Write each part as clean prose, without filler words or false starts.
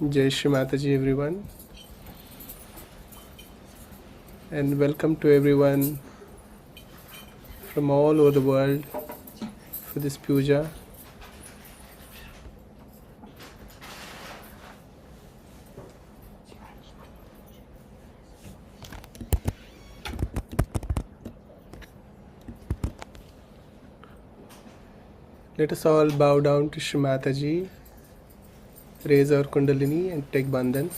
Jai Shri Mataji everyone, and welcome to everyone from all over the world for this puja. Let us all bow down to Shri Mataji, raise our Kundalini and take Bandhan.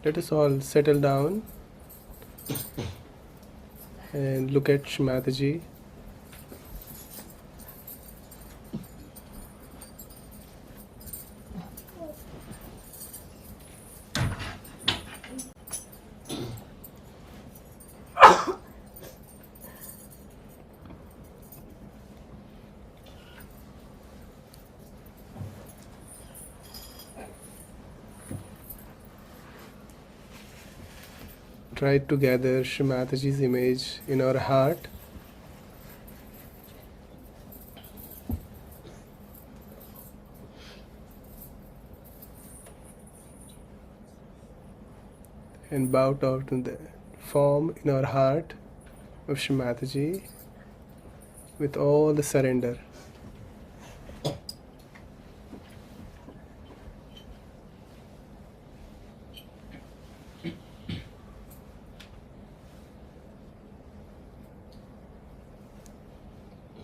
Let us all settle down and look at Shri Mataji. Try to gather Shri Mataji's image in our heart. And bow down to the form in our heart of Shri Mataji with all the surrender.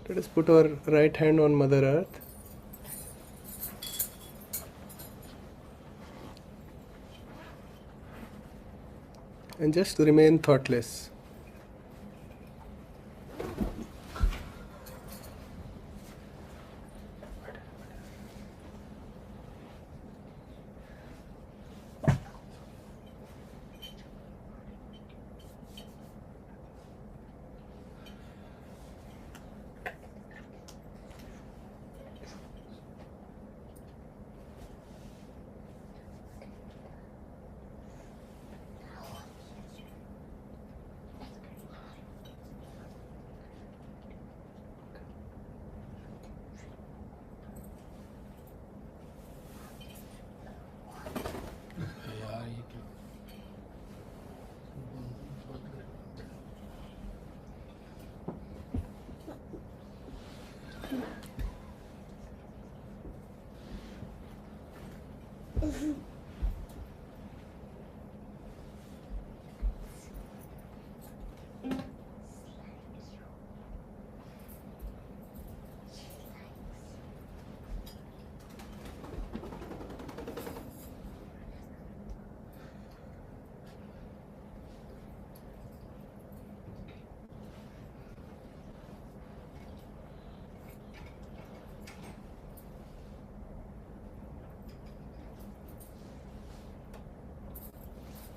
Let us put our right hand on Mother Earth and just remain thoughtless.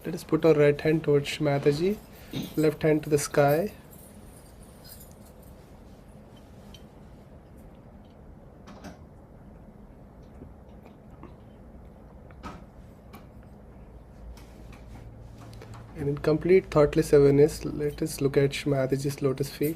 Let us put our right hand towards Shri Mataji, left hand to the sky. And in complete thoughtless awareness, let us look at Shri Mataji's lotus feet.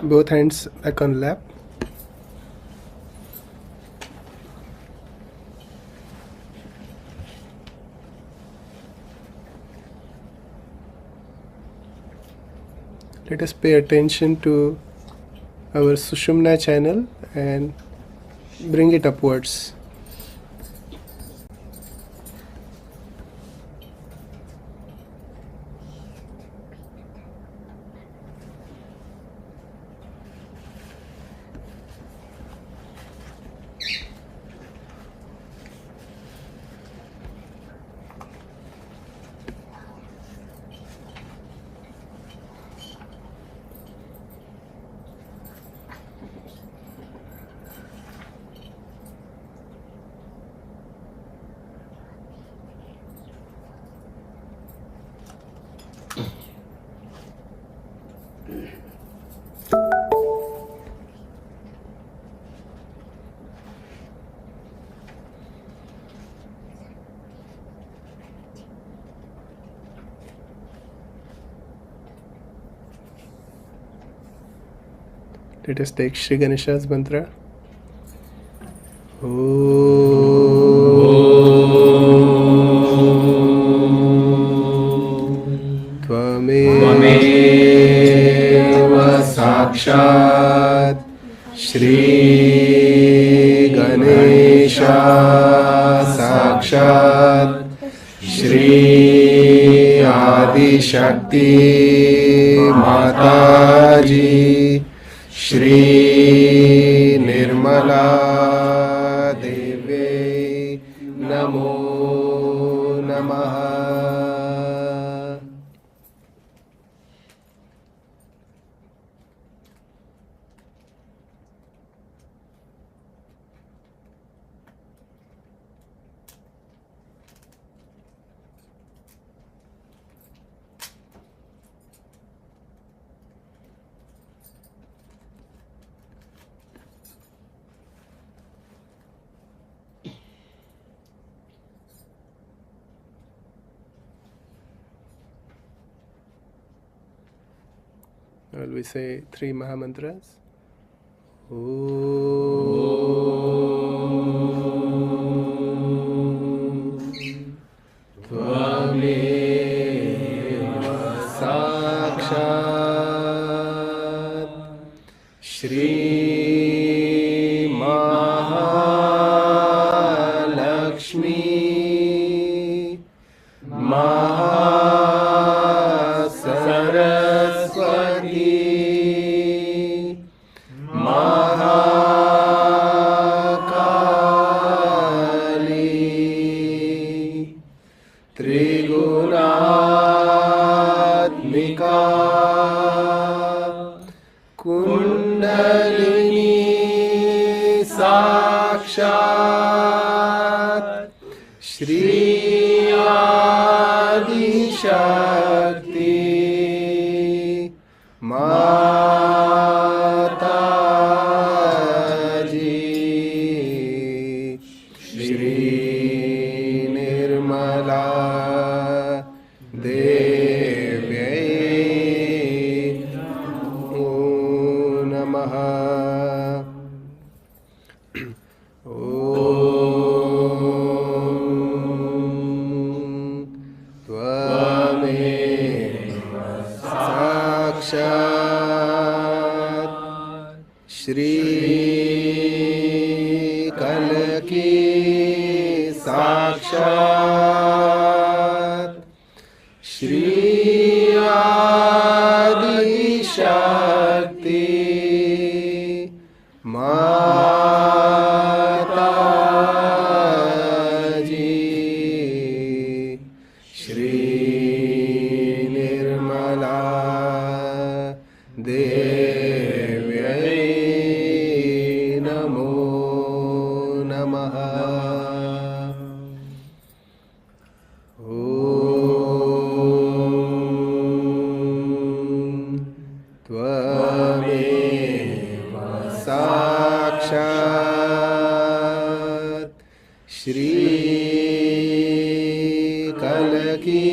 Both hands back on lap. Let us pay attention to our Sushumna channel and bring it upwards. Let us take Shri Ganesha's mantra. Tvameva sakshat Shri Ganesha sakshat Shri Adi Shakti Mataji Shri Nirmala Deve Namo Namaha. Well, we say 3 Mahamantras. Tvameva sakshat Shri Mahalakshmi Mahasaraswati Mahakali Trigunatmika Kundalini Sakshat Shri Adi Shakti Mataji Shri Nirmala Devi त्वमेव साक्षात् श्री कल्की साक्षात् श्री आदिशक्ति माताजी श्री निर्मला देव्यै नमो नमः। त्वमेव साक्षात् श्री कल्की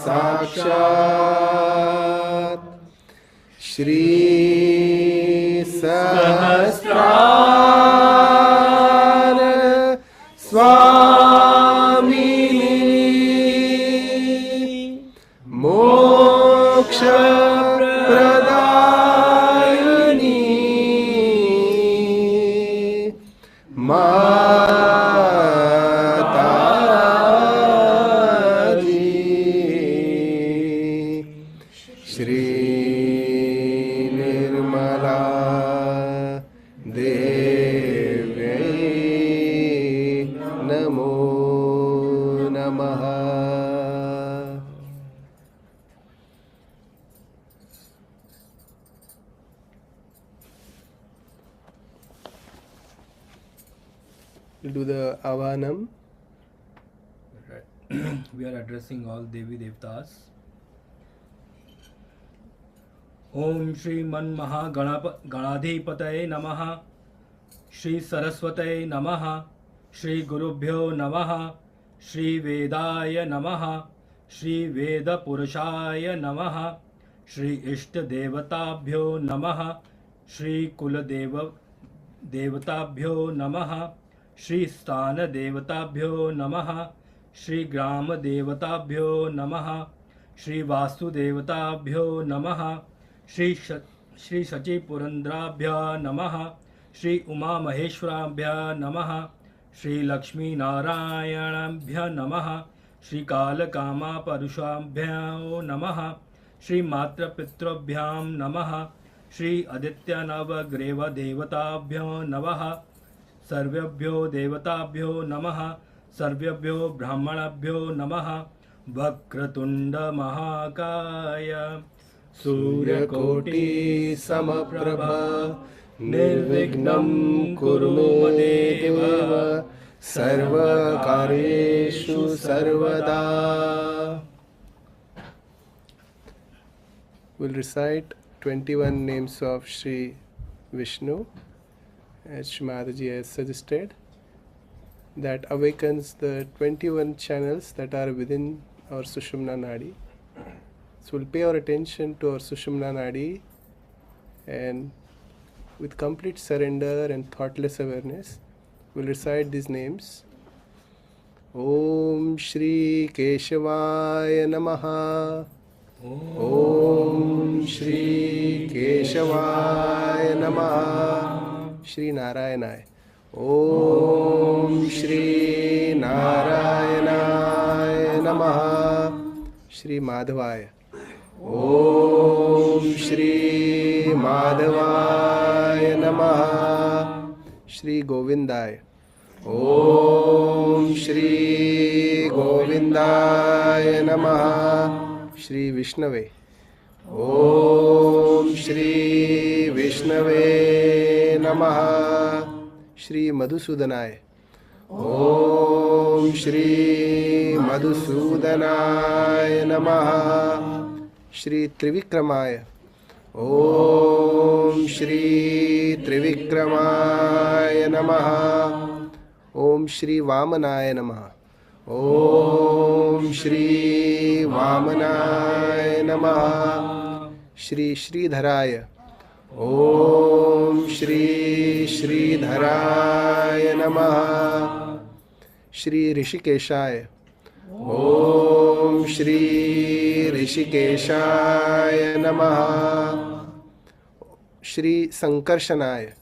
साक्षात् श्री सहस्रार स्वामिनी मोक्ष प्रदायिनी माताजी श्री निर्मला देव्यै नमो नमः। We'll do the Avanam. We are addressing all Devi Devtas. Om Shri Man Maha Ganadhipataye Namaha, Shri Saraswataye Namaha, Shri Gurubhyo Namaha, Shri Vedaya Namaha, Shri Veda Purushaya Namaha, Shri Ishta Devatabhyo Namaha, Shri Kuladeva Devatabhyo Namaha, Shri Sthana Devatabhyo Namaha, Shri Grama Devatabhyo Namaha, Shri Vastu Devatabhyo Namaha, Shri Sachi Purandrabhya Namaha, Shri Uma Maheshwarabhya Namaha, Shri Lakshmi Narayanabhya Namaha, Shri Kalakama Parushabhya Namaha, Shri Matra Pitrabhyam Namaha, Shri Aditya Navagreva Devatabhyo Namaha, सर्वेभ्यो देवताभ्यो नमः, सर्वेभ्यो ब्राह्मणभ्यो नमः। वक्रतुंड महाकाय सूर्यकोटि समप्रभ निर्विघ्नं कुरु मे देव सर्वकार्येषु सर्वदा। We'll recite 21 names of Shri Vishnu as Shri Mataji has suggested. That awakens the 21 channels that are within our Sushumna Nadi. So we'll pay our attention to our Sushumna Nadi and with complete surrender and thoughtless awareness, we'll recite these names. Om Shri Keshavaya Namaha. Om Shri Keshavaya Namaha. Shri Narayanaya. Om Shri Narayanaya Namaha. Shri Madhavaya. Om Shri Madhavaya Namaha. Shri Govindaya. Om Shri Govindaya Namaha. Shri Vishnave. Om Shri Vishnave Namaha. Shri Madhusudanaya. Om Shri Madhusudanaya Namaha. Shri Trivikramaya. Om Shri Trivikramaya Namaha. Om Shri Vamanaya Namaha. Om Shri Vamanaya Namaha. Shri Sridharaya. Om Shri Sridharaye Namaha. Shri Rishikeshaya. Om Shri Rishikeshaya Namaha. Shri Sankarshanaya.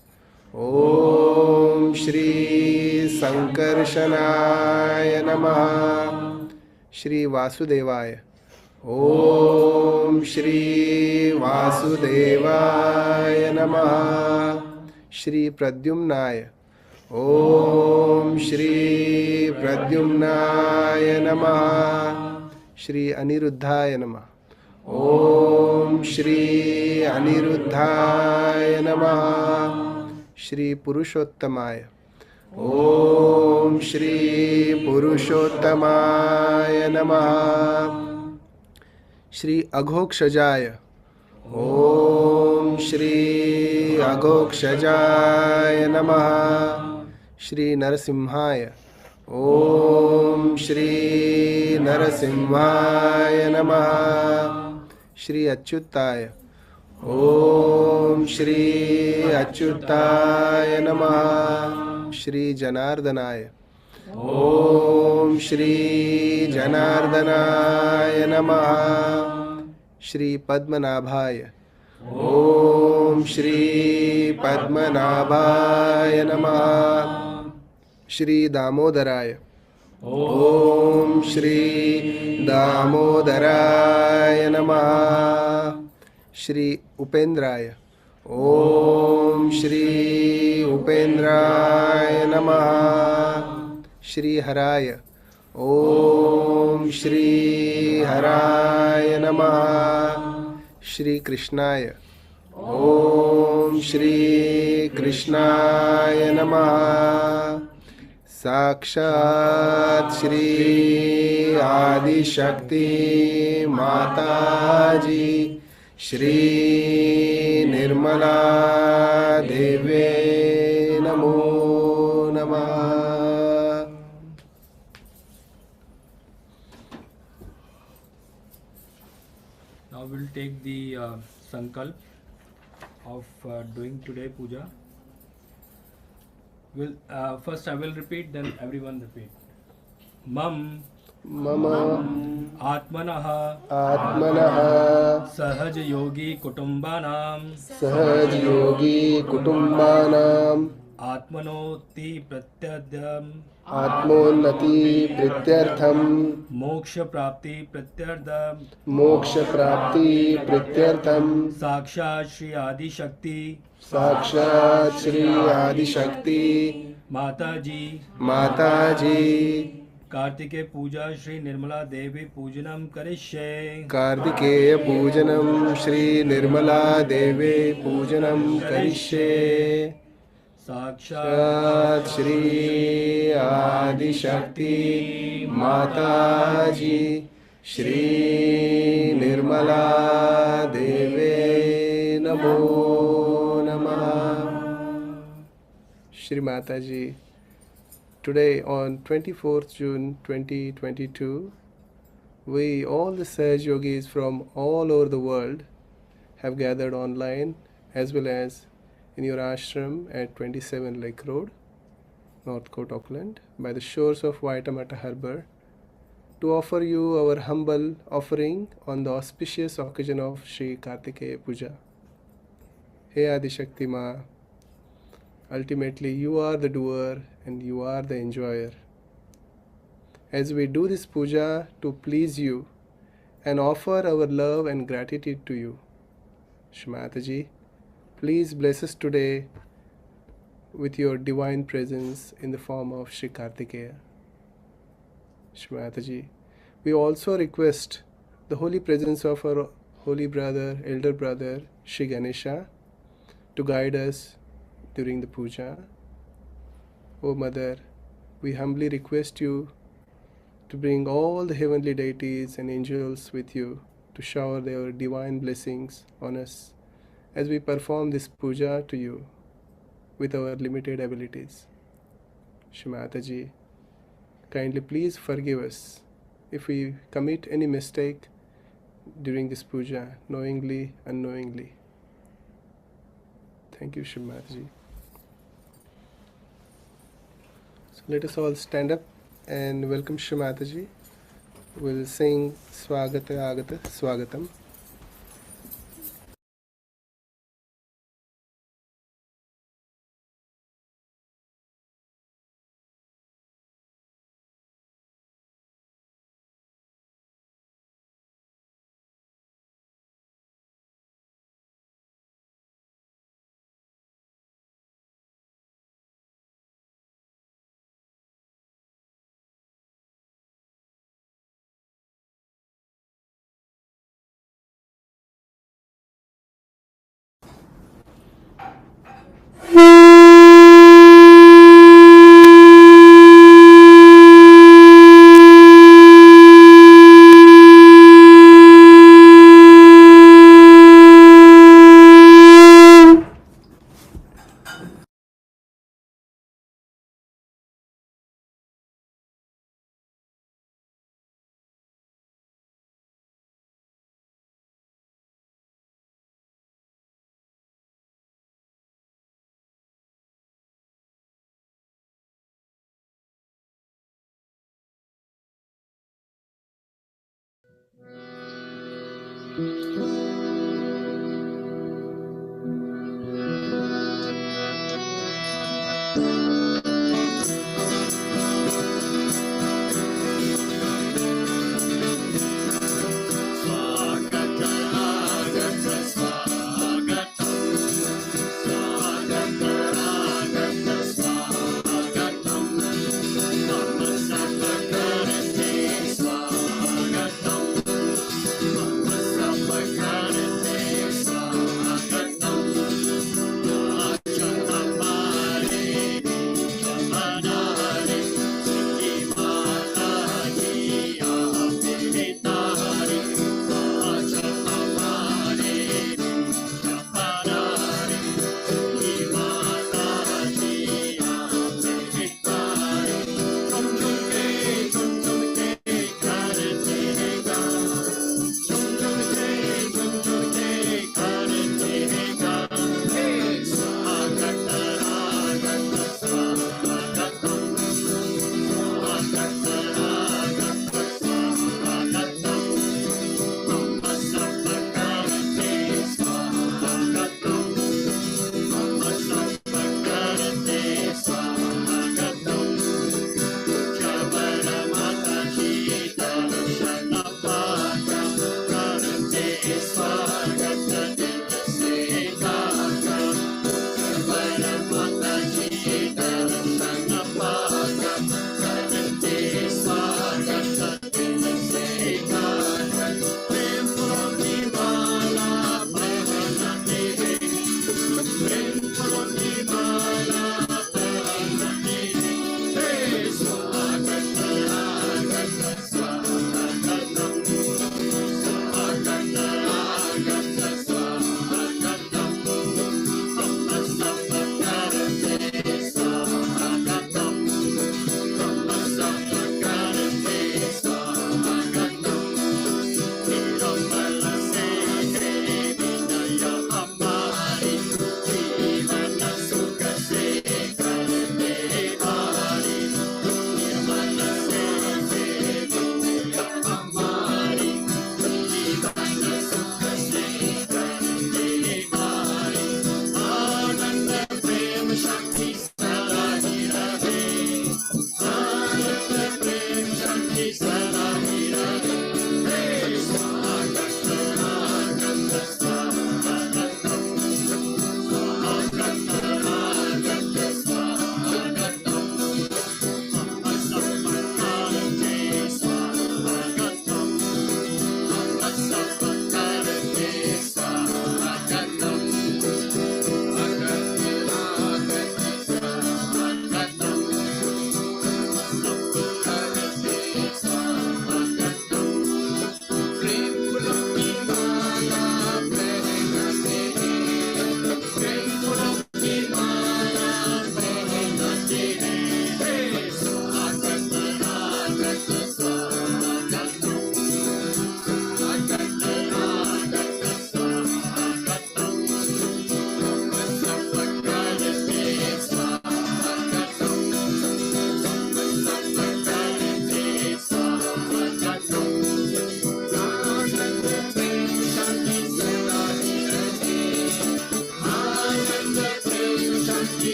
Om Shri Sankarshanaya Namaha. Shri Vasudevaya. Om Shri Vasudevaya Namaha. Shri Pradyumnaya. Om Shri Pradyumnaya Namaha. Shri Aniruddhaya Namaha. Om Shri Aniruddhaya Namaha. Shri Purushottamaya. Om Shri Purushottamaya Namaha. Shri Aghokshajaya. Om Shri Aghokshajaya Namaha. Shri Narasimhaya. Om Shri Narasimhaya Namaha. Shri Achyutaya. Om Shri Achyutaya Namaha. Shri Janardanaya. Om Shri Janardanaya Namaha. Shri Padmanabhaya. Om Shri Padmanabhaya Namaha. Shri Damodaraya. Om Shri Damodaraya Namaha. Shri Upendraya. Om Shri Upendraya Namaha. Shri Haraya. Om Shri Haraya Namaha. Shri Krishnaya. Om Shri Krishnaya Namaha. Sakshat Shri Adi Shakti Mataji Shri Nirmala Deve Namo Namah. Now we'll take the sankalp of doing today puja. First I will repeat, then everyone repeat. Mam Mama Atmanah Atmanah Sahaj Yogi Kutumbanam Sahaj Yogi Kutumbanam Atmanoti Pratyadam Atmonati Prityartham Moksha Prapti Pratyardam Moksha Prapti Prityartham Sakshat Shri Adi Shakti Sakshat Shri Adi Shakti Mataji Mataji Kartikeya Puja Shri Nirmala Devi Pujanam Karishye Kartikeya Pujanam Shri Nirmala Deve Pujanam Karishye Sakshat Sat Shri Adi Shakti Mataji Shri Nirmala Deve Namo Namah. Shri Mataji, today on 24th June 2022, we, all the Sahaj Yogis from all over the world, have gathered online as well as in your ashram at 27 Lake Road, Northcote, Auckland, by the shores of Waitamata Harbour, to offer you our humble offering on the auspicious occasion of Shri Kartikeya Puja. Hey Adishakti Ma, ultimately you are the doer and you are the enjoyer. As we do this puja to please you and offer our love and gratitude to you, Shri Mataji, please bless us today with your divine presence in the form of Shri Kartikeya. Shri Mataji, we also request the holy presence of our holy brother, elder brother, Shri Ganesha, to guide us during the puja. O Mother, we humbly request you to bring all the heavenly deities and angels with you to shower their divine blessings on us as we perform this puja to you with our limited abilities. Shri Mataji, kindly please forgive us if we commit any mistake during this puja, knowingly, unknowingly. Thank you, Shri Mataji. So let us all stand up and welcome Shri Mataji. We'll sing Swagata Agata Swagatam.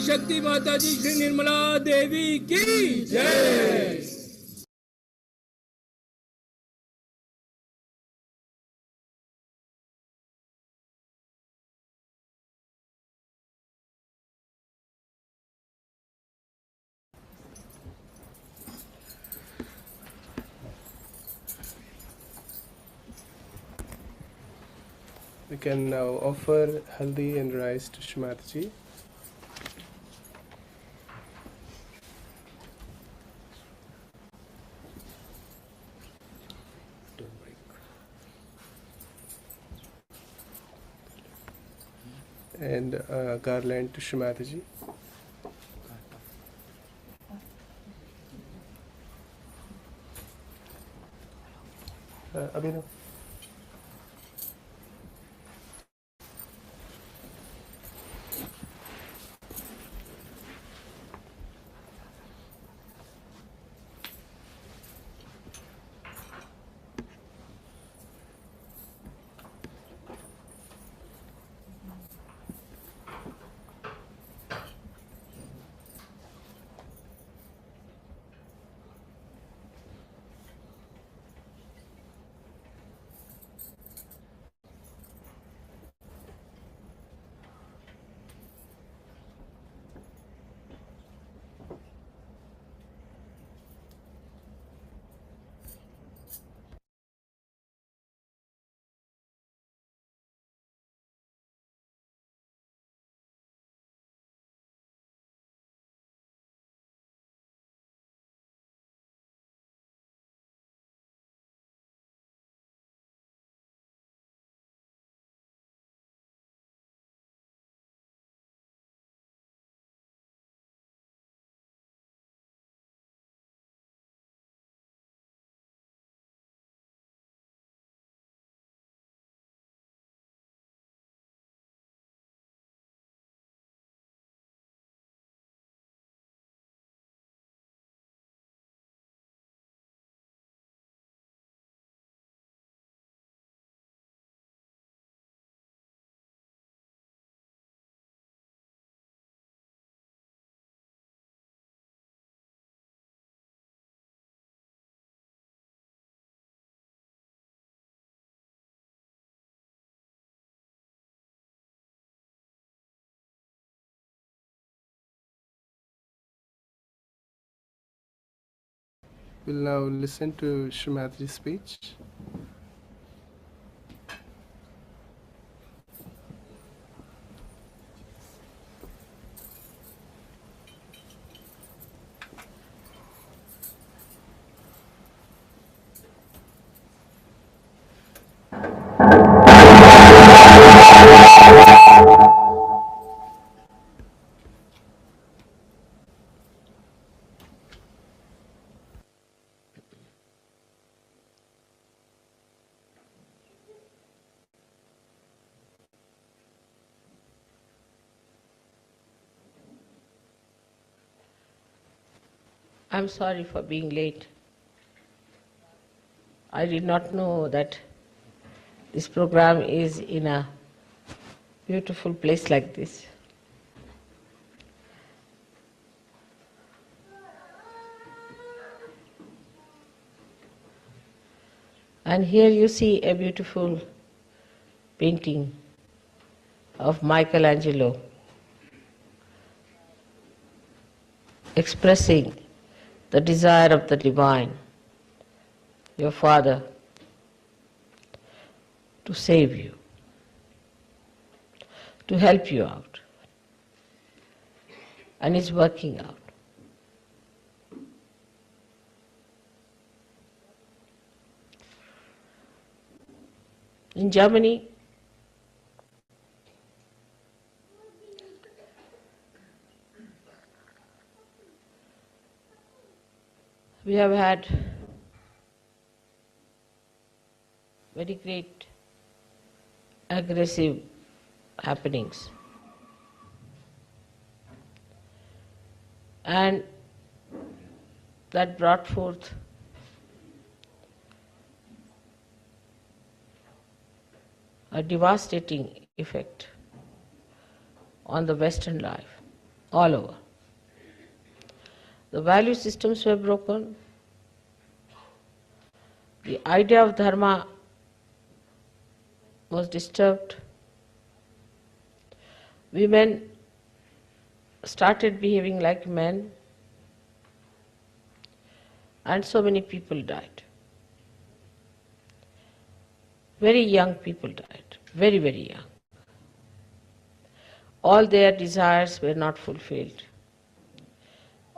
शक्ति माता जी श्री निर्मला देवी की जय। We can now offer haldi and rice to Shri Mataji. And garland to Shri Mataji. Abhinav. We'll now listen to Shri Mataji's speech. I'm sorry for being late. I did not know that this program is in a beautiful place like this. And here you see a beautiful painting of Michelangelo expressing the desire of the divine, your Father, to save you, to help you out. And it's working out. In Germany, we have had very great aggressive happenings. And that brought forth a devastating effect on the Western life. all over. The value systems were broken. The idea of dharma was disturbed. Women started behaving like men, and so many people died. Very young people died, very, very young. All their desires were not fulfilled.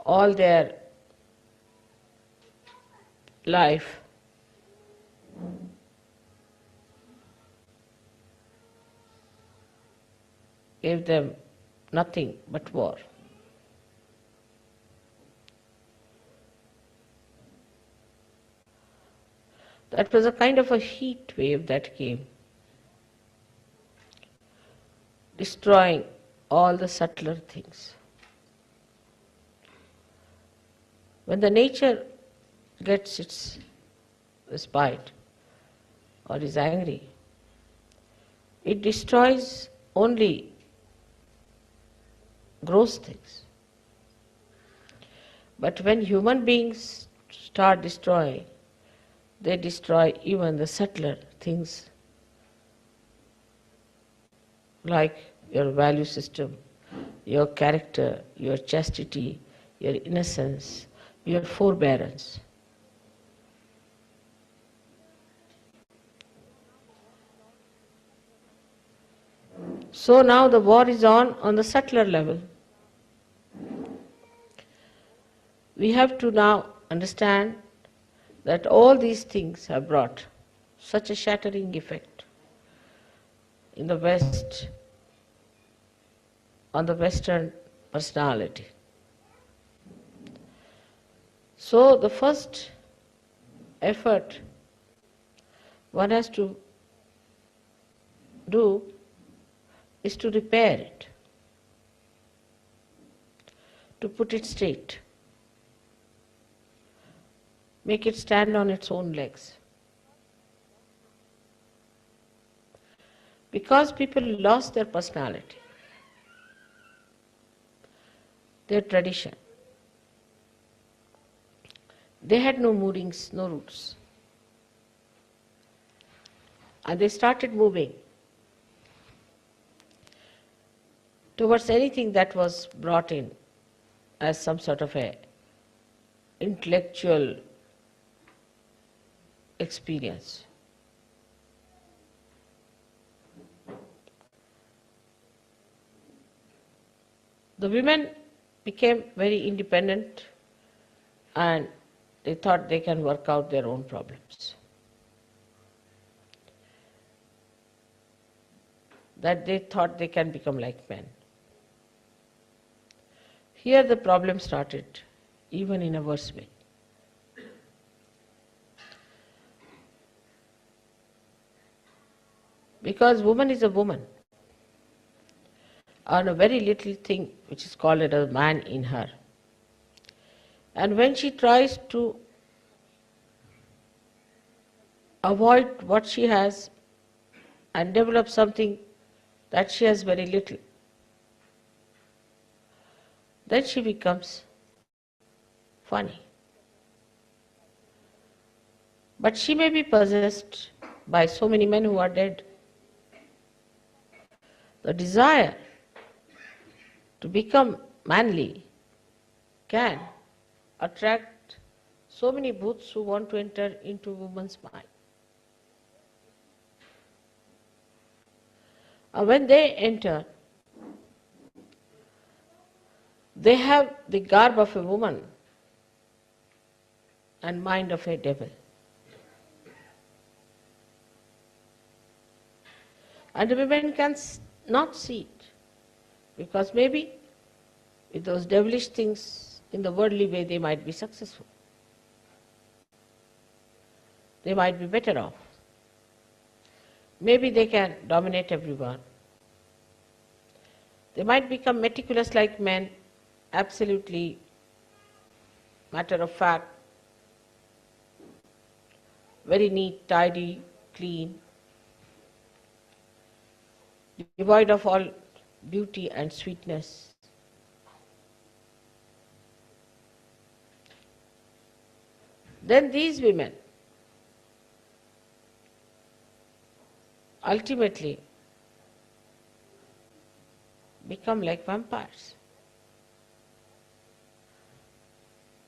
All their life gave them nothing but war. That was a kind of a heat wave that came, destroying all the subtler things. When the nature gets its respite or is angry, it destroys only gross things. But when human beings start destroying, they destroy even the subtler things like your value system, your character, your chastity, your innocence, your forbearance. So now the war is on the subtler level. We have to now understand that all these things have brought such a shattering effect in the West, on the Western personality. So the first effort one has to do is to repair it, to put it straight, make it stand on its own legs. Because people lost their personality, their tradition. They had no moorings, no roots. And they started moving towards anything that was brought in as some sort of a intellectual experience. The women became very independent and they thought they can work out their own problems. That they thought they can become like men. Here the problem started, even in a worse way. Because woman is a woman, on a very little thing which is called a man in her. And when she tries to avoid what she has and develop something that she has very little, then she becomes funny. But she may be possessed by so many men who are dead. The desire to become manly can attract so many bhuts who want to enter into woman's mind. And when they enter, they have the garb of a woman and mind of a devil. And the women can not see it, because maybe with those devilish things in the worldly way they might be successful. They might be better off. Maybe they can dominate everyone. They might become meticulous like men, absolutely matter of fact, very neat, tidy, clean, devoid of all beauty and sweetness. then these women ultimately become like vampires.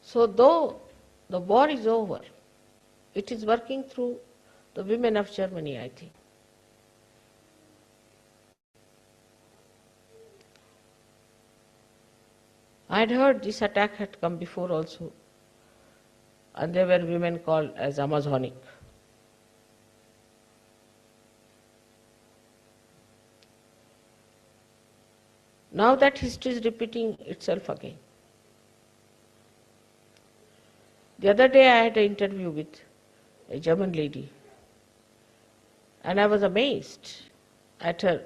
So though the war is over, it is working through the women of Germany, I think. I had heard this attack had come before also, and there were women called as Amazonic. Now that history is repeating itself again. The other day I had an interview with a German lady, and I was amazed at her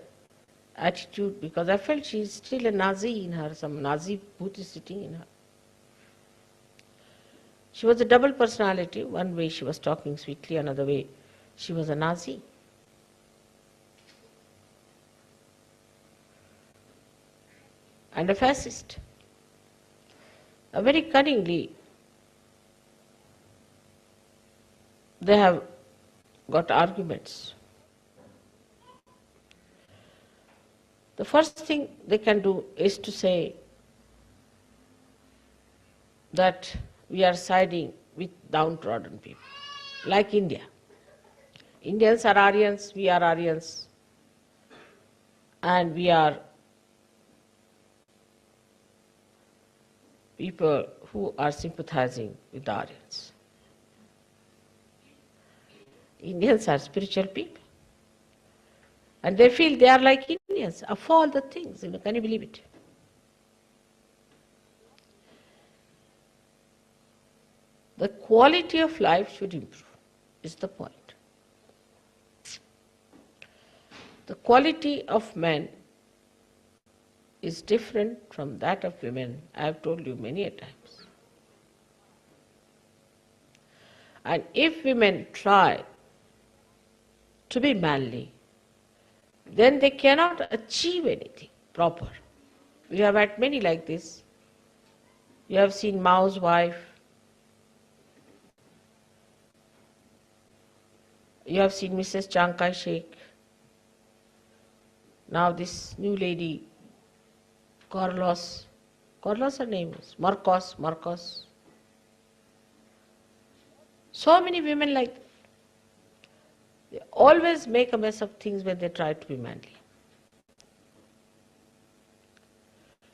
attitude because I felt she is still a Nazi in her, some Nazi booth is sitting in her. She was a double personality. One way she was talking sweetly, another way she was a Nazi. And a fascist. Very cunningly, they have got arguments. The first thing they can do is to say that we are siding with downtrodden people, like India. Indians are Aryans, we are Aryans, and we are people who are sympathizing with the Aryans. Indians are spiritual people. And they feel they are like Indians of all the things. Can you believe it? The quality of life should improve, is the point. The quality of men is different from that of women. I have told you many a times. And if women try to be manly, then they cannot achieve anything proper. We have had many like this. You have seen Mao's wife. You have seen Mrs. Chiang Kai-shek. Now this new lady, Carlos her name is, Marcos. So many women like that. They always make a mess of things when they try to be manly.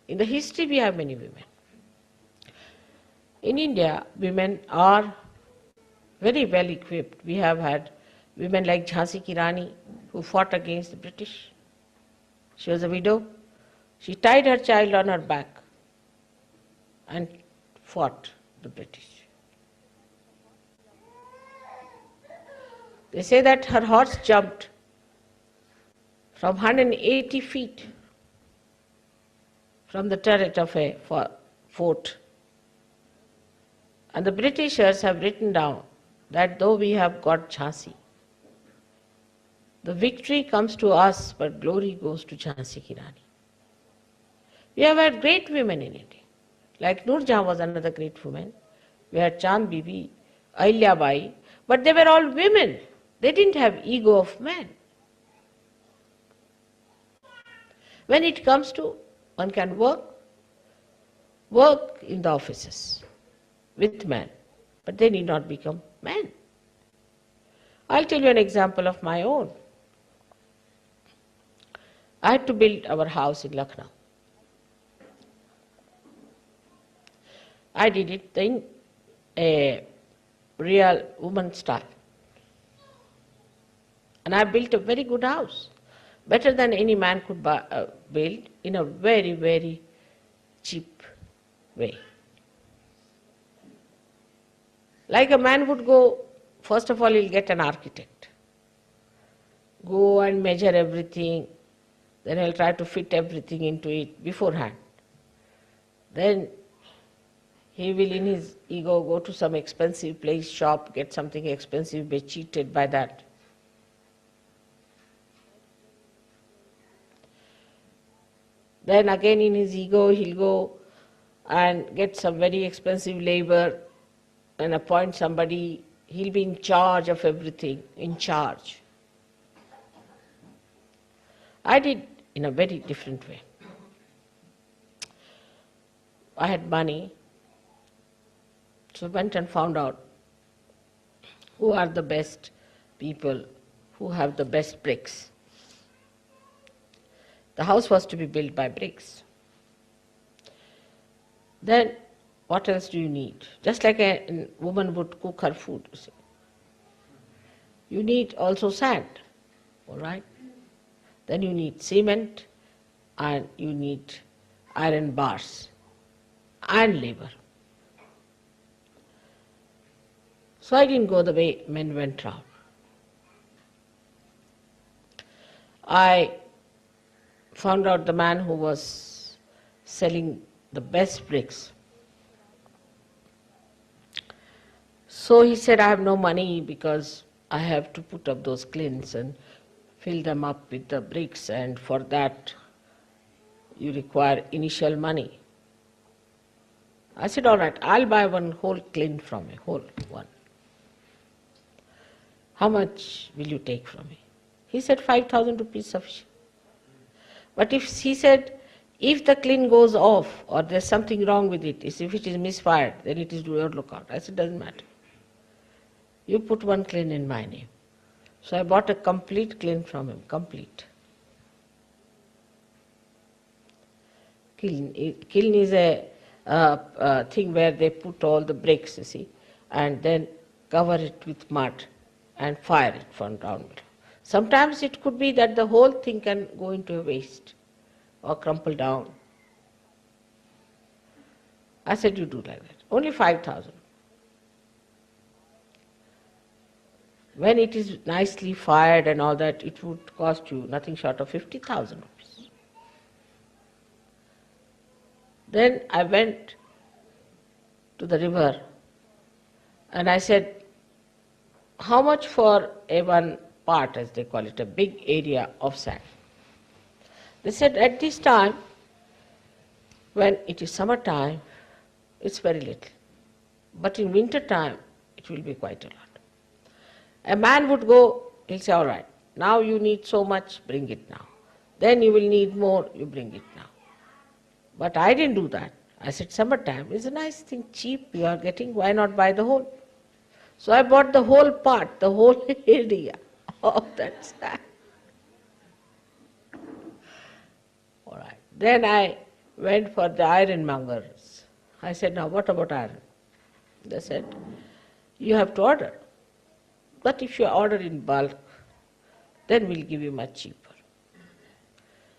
In the history we have many women. In India, women are very well equipped. We have had women like Jhansi Ki Rani who fought against the British. She was a widow. She tied her child on her back and fought the British. They say that her horse jumped from 180 feet from the turret of a fort. And the Britishers have written down that though we have got Jhansi, the victory comes to us, but glory goes to Jhansi Ki Rani. We have had great women in India. Like Noor Jahan was another great woman. We had Chand Bibi, Ahilya Bai, but they were all women. They didn't have ego of men. When it comes to, one can work in the offices with men, but they need not become men. I'll tell you an example of my own. I had to build our house in Lucknow. I did it in a real woman style. And I built a very good house, better than any man could build, in a very, very cheap way. Like a man would go, first of all he'll get an architect. Go and measure everything, then he'll try to fit everything into it beforehand. Then he will in his ego go to some expensive place, shop, get something expensive, be cheated by that. Then again in his ego he'll go and get some very expensive labor and appoint somebody, he'll be in charge of everything, in charge. I did in a very different way. I had money, so I went and found out who are the best people, who have the best bricks. The house was to be built by bricks. Then what else do you need? Just like a woman would cook her food, you see. You need also sand, all right? Then you need cement and you need iron bars and labor. So I didn't go the way men went round. I found out the man who was selling the best bricks. So he said, I have no money because I have to put up those kilns and fill them up with the bricks, and for that you require initial money. I said, all right, I'll buy one whole kiln from you, whole one. How much will you take from me? He said, 5,000 rupees sufficient. But he said, if the kiln goes off or there's something wrong with it, if it is misfired, then it is to your lookout. I said, doesn't matter. You put one kiln in my name. So I bought a complete kiln from him, complete. Kiln is a thing where they put all the bricks, you see, and then cover it with mud and fire it from down below. Sometimes it could be that the whole thing can go into a waste or crumple down. I said, you do like that. Only 5,000. When it is nicely fired and all that, it would cost you nothing short of 50,000 rupees. Then I went to the river and I said, how much for a one part, as they call it, a big area of sand? They said, at this time, when it is summertime, it's very little. But in winter time, it will be quite a lot. A man would go, he'll say, all right, now you need so much, bring it now. Then you will need more, you bring it now. But I didn't do that. I said, summertime is a nice thing, cheap you are getting, why not buy the whole? So I bought the whole part, the whole area of that sand. All right. Then I went for the ironmongers. I said, now what about iron? They said, you have to order. But if you order in bulk, then we'll give you much cheaper.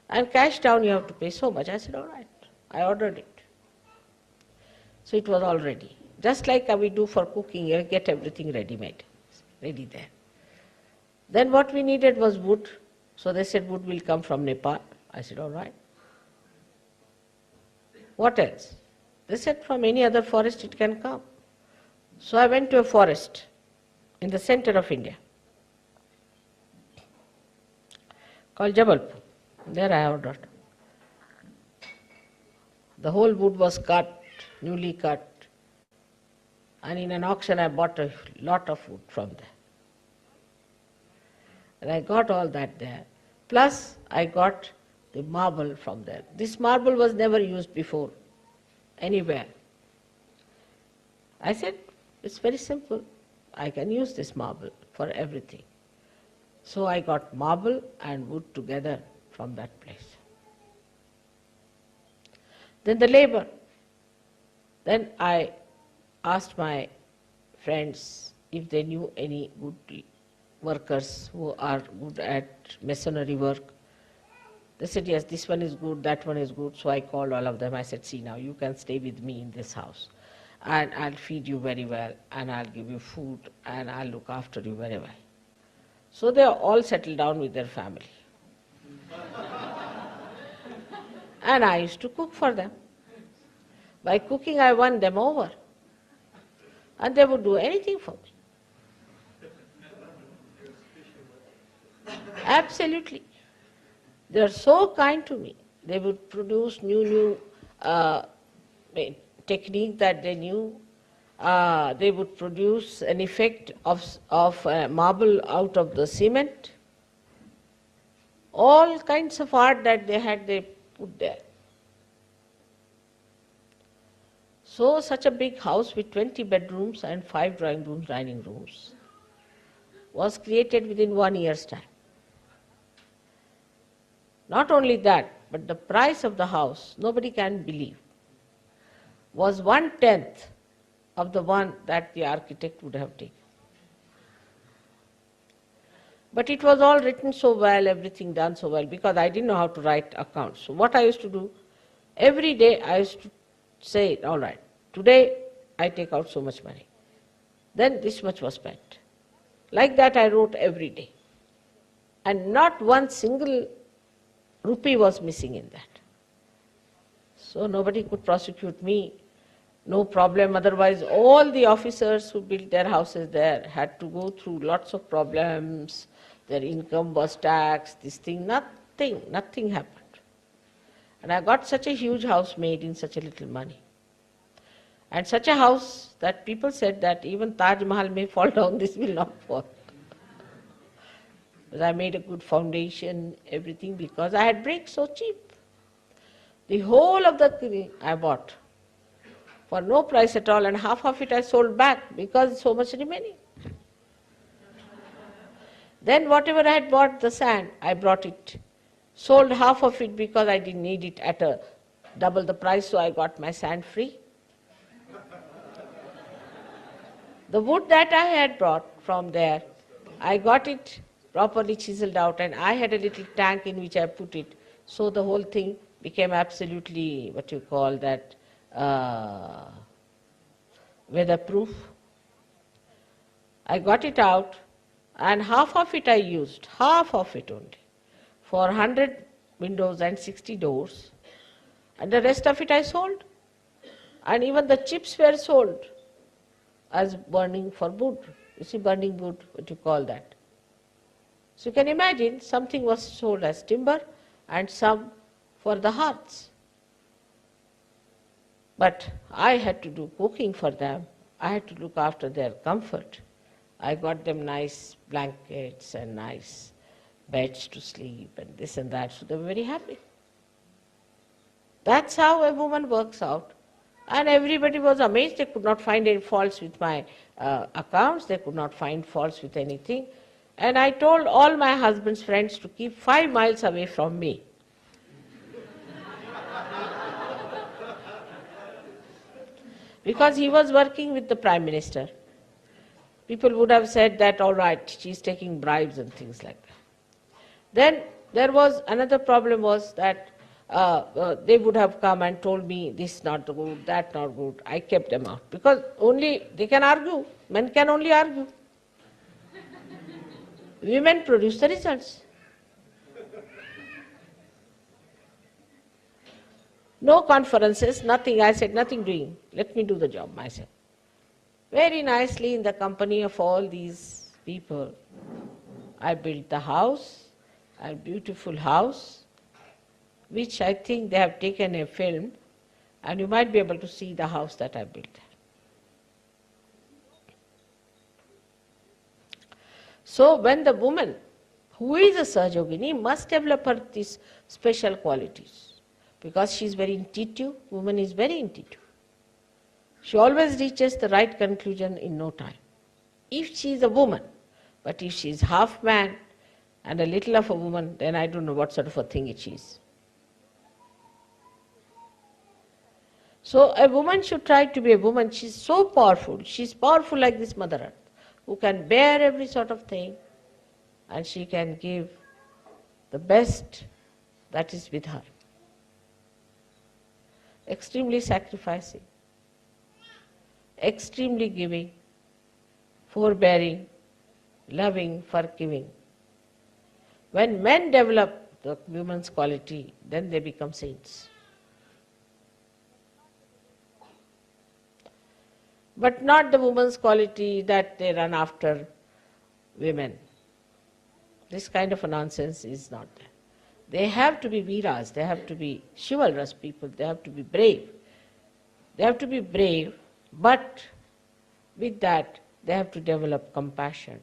And cash down you have to pay so much. I said, all right. I ordered it. So it was all ready. Just like we do for cooking, you get everything ready-made, ready there. Then what we needed was wood. So they said wood will come from Nepal. I said, all right. What else? They said from any other forest it can come. So I went to a forest in the center of India called Jabalpur. There I ordered. The whole wood was cut, newly cut, and in an auction I bought a lot of wood from there. And I got all that there. Plus I got the marble from there. This marble was never used before, anywhere. I said, it's very simple. I can use this marble for everything. So I got marble and wood together from that place. Then the labor. Then I asked my friends if they knew any good workers who are good at masonry work. They said, yes, this one is good, that one is good. So I called all of them. I said, see now, you can stay with me in this house. And I'll feed you very well, and I'll give you food, and I'll look after you very well. So they all settled down with their family. And I used to cook for them. By cooking, I won them over. And they would do anything for me. Absolutely. They are so kind to me. They would produce new technique that they knew, they would produce an effect of marble out of the cement. All kinds of art that they had, they put there. So such a big house with 20 bedrooms and 5 drawing rooms, dining rooms was created within 1 year's time. Not only that, but the price of the house, nobody can believe, was 1/10 of the one that the architect would have taken. But it was all written so well, everything done so well, because I didn't know how to write accounts. So what I used to do, every day I used to say, all right, today I take out so much money. Then this much was spent. Like that I wrote every day. And not one single rupee was missing in that. So nobody could prosecute me, no problem. Otherwise all the officers who built their houses there had to go through lots of problems. Their income was taxed, this thing, nothing happened. And I got such a huge house made in such a little money. And such a house that people said that even Taj Mahal may fall down, this will not fall. But I made a good foundation, everything, because I had bricks so cheap. The whole of the thing I bought for no price at all, and half of it I sold back because so much remaining. Then whatever I had bought, the sand, I brought it, sold half of it because I didn't need it at a double the price, so I got my sand free. The wood that I had brought from there, I got it properly chiseled out, and I had a little tank in which I put it, so the whole thing became absolutely, what you call that, weatherproof. I got it out, and half of it I used, half of it only, for 100 windows and 60 doors, and the rest of it I sold. And even the chips were sold as burning for wood. You see, burning wood, what you call that. So you can imagine, something was sold as timber and some for the hearths. But I had to do cooking for them. I had to look after their comfort. I got them nice blankets and nice beds to sleep and this and that, so they were very happy. That's how a woman works out. And everybody was amazed. They could not find any faults with my accounts. They could not find faults with anything. And I told all my husband's friends to keep 5 miles away from me. Because he was working with the Prime Minister. People would have said that, all right, she's taking bribes and things like that. Then there was another problem was that they would have come and told me this not good, that not good. I kept them out because only they can argue. Men can only argue. Women produce the results. No conferences, nothing. I said, nothing doing. Let me do the job myself. Very nicely in the company of all these people, I built the house, a beautiful house, which I think they have taken a film, and you might be able to see the house that I built there. So when the woman, who is a Sahajogini, must develop her these special qualities, because she is very intuitive, woman is very intuitive. She always reaches the right conclusion in no time. If she is a woman, but if she is half man and a little of a woman, then I don't know what sort of a thing it is. So a woman should try to be a woman. She's so powerful. She's powerful like this Mother Earth, who can bear every sort of thing, and she can give the best that is with her. Extremely sacrificing, extremely giving, forbearing, loving, forgiving. When men develop the woman's quality, then they become saints. But not the woman's quality that they run after women. This kind of a nonsense is not there. They have to be veeras, they have to be chivalrous people, they have to be brave. They have to be brave, but With that, they have to develop compassion,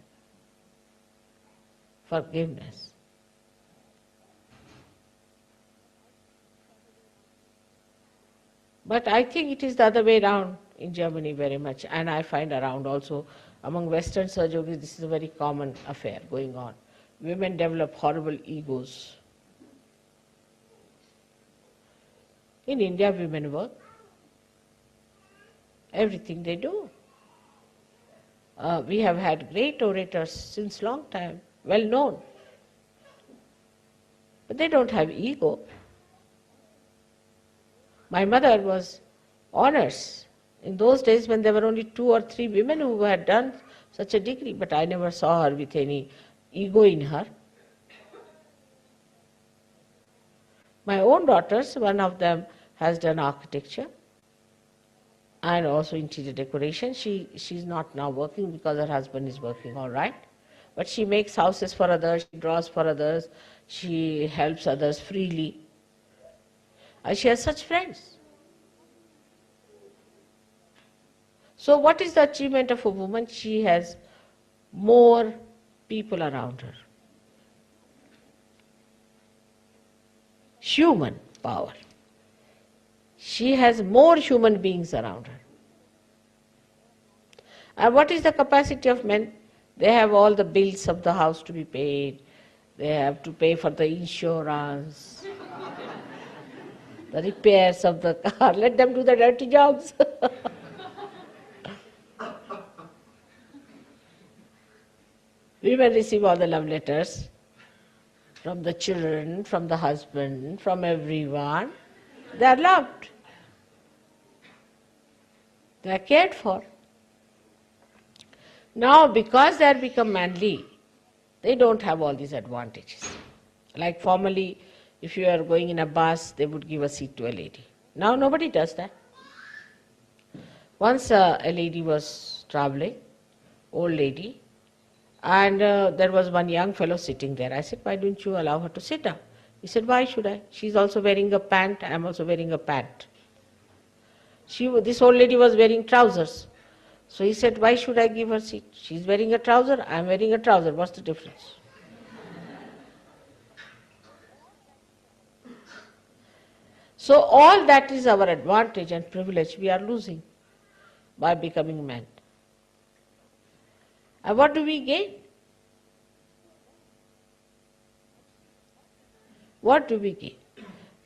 forgiveness. But I think it is the other way around in Germany very much, and I find around also among Western Saj Yogis this is a very common affair going on. Women develop horrible egos. In India, women work. Everything they do. We have had great orators since long time, well known. But they don't have ego. My mother was honors in those days when there were only 2 or 3 women who had done such a degree, but I never saw her with any ego in her. My own daughters, one of them has done architecture and also interior decoration. She's not now working because her husband is working all right. But she makes houses for others, she draws for others, she helps others freely. And she has such friends. So what is the achievement of a woman? She has more people around her. Human power. She has more human beings around her. And what is the capacity of men? They have all the bills of the house to be paid. They have to pay for the insurance, the repairs of the car. Let them do the dirty jobs. Women receive all the love letters from the children, from the husband, from everyone. They are loved. They are cared for. Now, because they have become manly, they don't have all these advantages. Like formerly, if you are going in a bus, they would give a seat to a lady. Now nobody does that. Once a lady was traveling, old lady, and there was one young fellow sitting there. I said, why don't you allow her to sit down? He said, why should I? She's also wearing a pant, I am also wearing a pant. This old lady was wearing trousers. So he said, why should I give her seat? She's wearing a trouser, I am wearing a trouser. What's the difference? So all that is our advantage and privilege we are losing by becoming men. And what do we gain? What do we gain?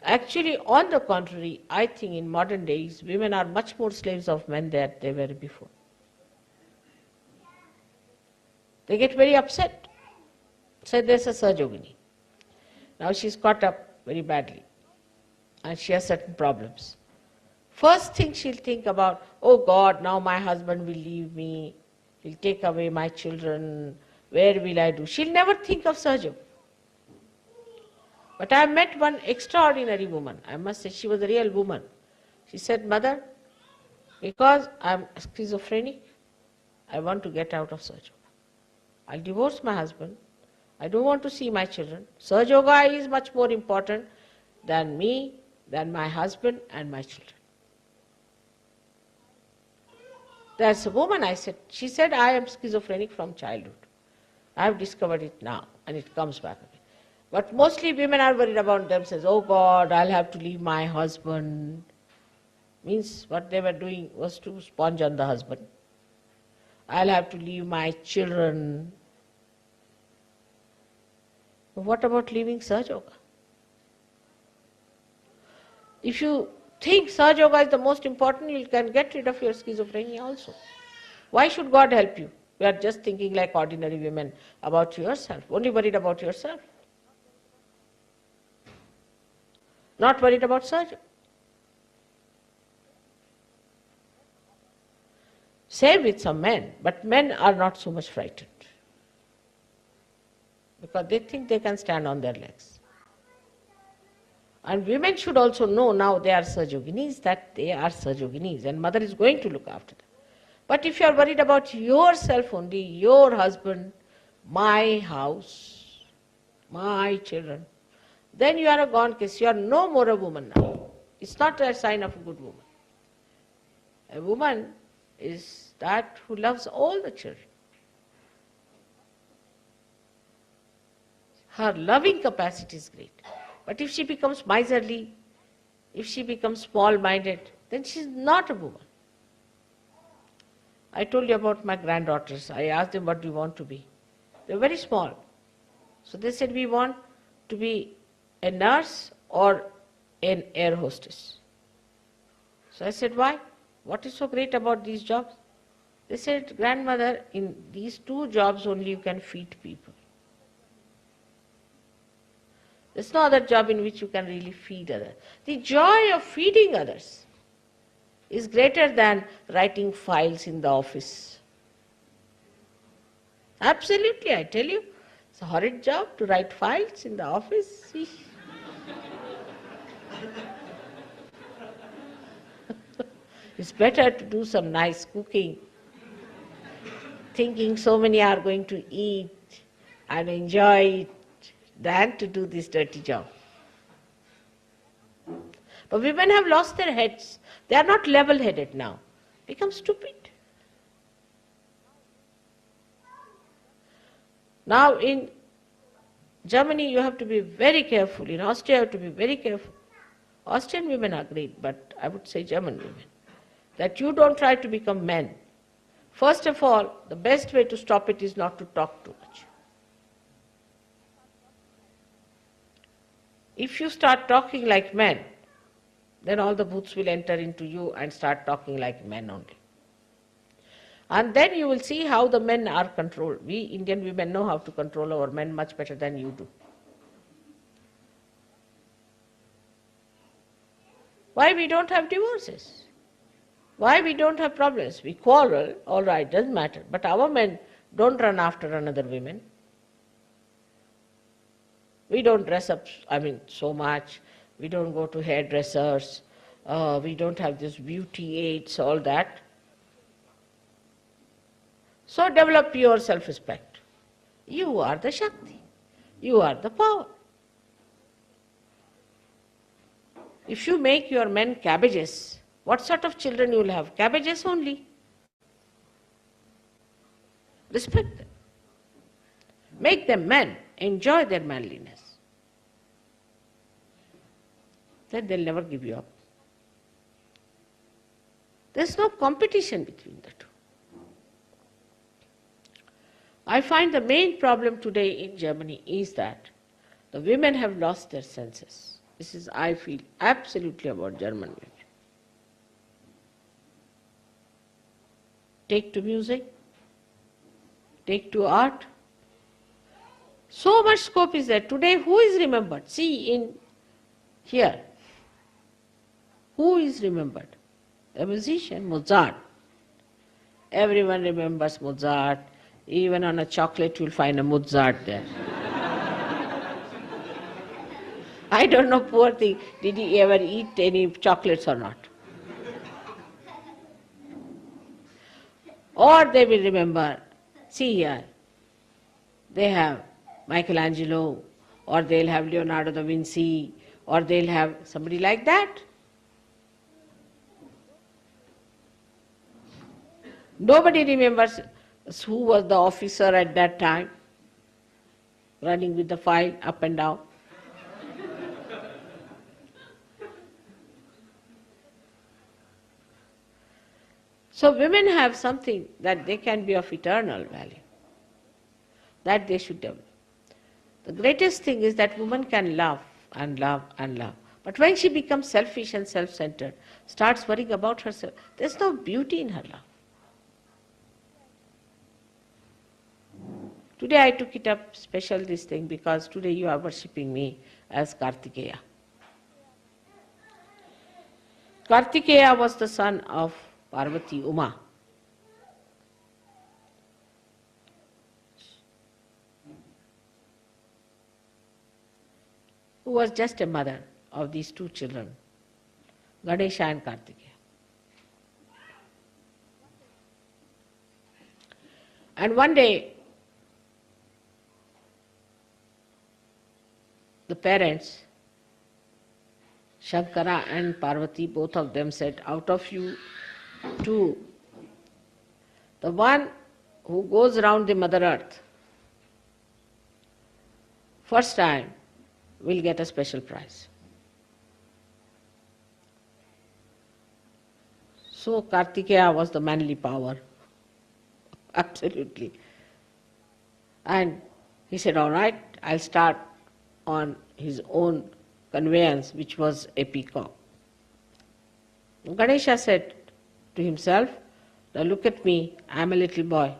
Actually, on the contrary, I think in modern days, women are much more slaves of men than they were before. They get very upset. Say there's a Sajogini. Now she's caught up very badly and she has certain problems. First thing she'll think about, oh God, now my husband will leave me, he'll take away my children, where will I do? She'll never think of Sajog. But I met one extraordinary woman. I must say she was a real woman. She said, Mother, because I'm schizophrenic, I want to get out of Sahaja. I'll divorce my husband. I don't want to see my children. Sahaja Yoga is much more important than me, than my husband and my children. There's a woman, I said, she said, I am schizophrenic from childhood. I have discovered it now and it comes back again. But mostly women are worried about themselves. Oh God, I'll have to leave my husband. Means what they were doing was to sponge on the husband. I'll have to leave my children. What about leaving Sahaja Yoga? If you think Sahaja Yoga is the most important, you can get rid of your schizophrenia also. Why should God help you? You are just thinking like ordinary women about yourself, only worried about yourself. Not worried about Sahaja. Same with some men, but men are not so much frightened because they think they can stand on their legs. And women should also know now they are Sahajoginis, that they are Sahajoginis and mother is going to look after them. But if you are worried about yourself only, your husband, my house, my children, then you are a gone case. You are no more a woman now. It's not a sign of a good woman. A woman is that who loves all the children. Her loving capacity is great. But if she becomes miserly, if she becomes small-minded, then she is not a woman. I told you about my granddaughters. I asked them, what do you want to be? They were very small. So they said, we want to be a nurse or an air hostess. So I said, why? What is so great about these jobs? They said, grandmother, in these two jobs only you can feed people. There's no other job in which you can really feed others. The joy of feeding others is greater than writing files in the office. Absolutely, I tell you. It's a horrid job to write files in the office. It's better to do some nice cooking, thinking so many are going to eat and enjoy it, than to do this dirty job. But women have lost their heads. They are not level-headed now. Become stupid. Now in Germany you have to be very careful. In Austria you have to be very careful. Austrian women are great, but I would say German women. That you don't try to become men. First of all, the best way to stop it is not to talk too much. If you start talking like men, then all the bhoots will enter into you and start talking like men only. And then you will see how the men are controlled. We Indian women know how to control our men much better than you do. Why we don't have divorces? Why we don't have problems? We quarrel, all right, doesn't matter. But our men don't run after another woman. We don't dress up, so much. We don't go to hairdressers. We don't have this beauty aids, all that. So develop your self-respect. You are the Shakti. You are the power. If you make your men cabbages, what sort of children you will have? Cabbages only. Respect them. Make them men. Enjoy their manliness. Then they'll never give you up. There's no competition between the two. I find the main problem today in Germany is that the women have lost their senses. This is, I feel, absolutely about German women. Take to music, take to art. So much scope is there. Today, who is remembered? See, in here, who is remembered? A musician, Mozart. Everyone remembers Mozart. Even on a chocolate you'll find a Mozart there. I don't know, poor thing, did he ever eat any chocolates or not? Or they will remember, see here, they have Michelangelo, or they'll have Leonardo da Vinci, or they'll have somebody like that. Nobody remembers who was the officer at that time, running with the file up and down. So women have something that they can be of eternal value, that they should develop. The greatest thing is that woman can love and love and love. But when she becomes selfish and self-centered, starts worrying about herself, there's no beauty in her love. Today I took it up special this thing because today you are worshipping me as Kartikeya. Kartikeya was the son of Parvati Uma. Who was just a mother of these two children, Ganesha and Kartikeya. And one day, the parents, Shankara and Parvati, both of them said, out of you two, The one who goes around the Mother Earth first time will get a special prize. So Kartikeya was the manly power, absolutely. And he said, all right, I'll start on his own conveyance, which was a peacock. Ganesha said to himself, now look at me, I am a little boy.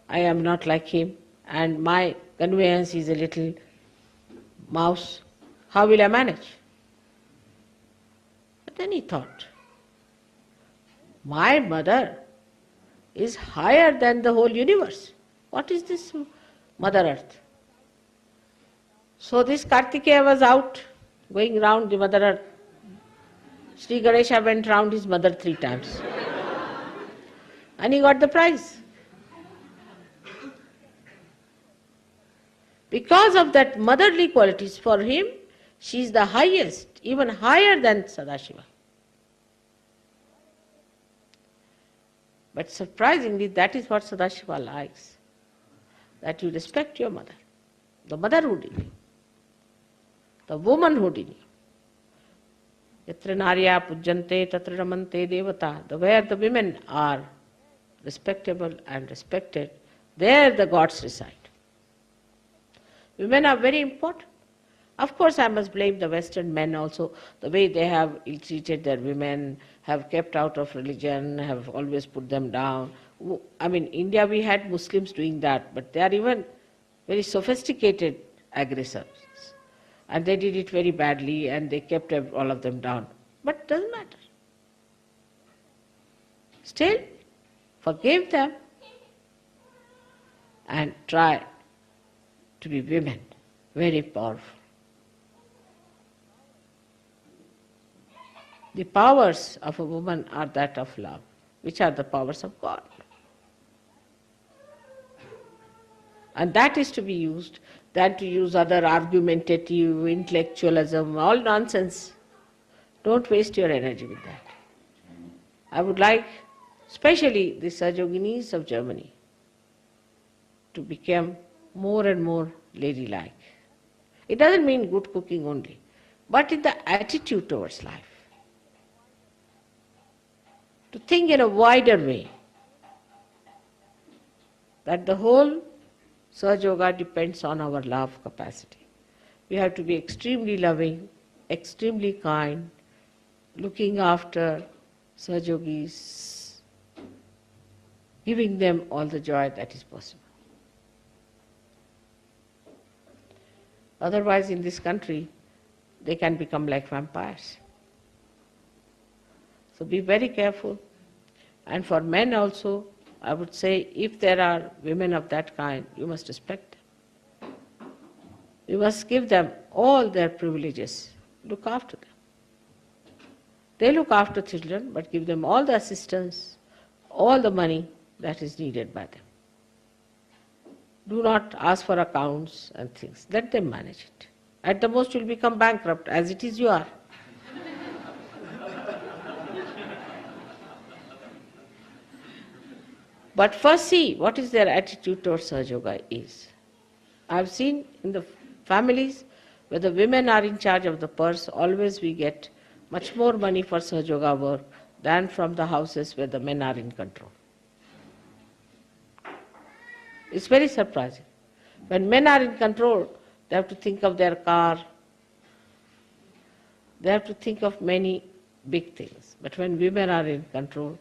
I am not like him, and my conveyance is a little mouse. How will I manage? But then he thought, my mother is higher than the whole universe. What is this Mother Earth? So this Kartikeya was out, going round the Mother Earth. Shri Ganesha went round his mother 3 times. And he got the prize. Because of that motherly qualities, for him, she is the highest, even higher than Sadashiva. But surprisingly, that is what Sadashiva likes, that you respect your mother, the motherhood in you, the womanhood in you. Yatra narya pujjante tatra ramante devata. Where the women are respectable and respected, there the gods reside. Women are very important. Of course, I must blame the Western men also, the way they have ill-treated their women, have kept out of religion, have always put them down. I mean, India we had Muslims doing that, but they are even very sophisticated aggressors. And they did it very badly and they kept all of them down. But it doesn't matter. Still, forgive them and try to be women, very powerful. The powers of a woman are that of love, which are the powers of God. And that is to be used, than to use other argumentative, intellectualism, all nonsense. Don't waste your energy with that. I would like, especially the Sajoginis of Germany, to become more and more ladylike. It doesn't mean good cooking only, but in the attitude towards life. To think in a wider way, that the whole Sahaja Yoga depends on our love capacity. We have to be extremely loving, extremely kind, looking after Sahaja Yogis, giving them all the joy that is possible. Otherwise, in this country, they can become like vampires. So be very careful. And for men also, I would say, if there are women of that kind, you must respect them. You must give them all their privileges. Look after them. They look after children, but give them all the assistance, all the money that is needed by them. Do not ask for accounts and things. Let them manage it. At the most, you will become bankrupt. As it is, you are. But first see what is their attitude towards Sahaja Yoga is. I have seen in the families where the women are in charge of the purse, always we get much more money for Sahaja Yoga work than from the houses where the men are in control. It's very surprising. When men are in control, they have to think of their car, they have to think of many big things. But when women are in control,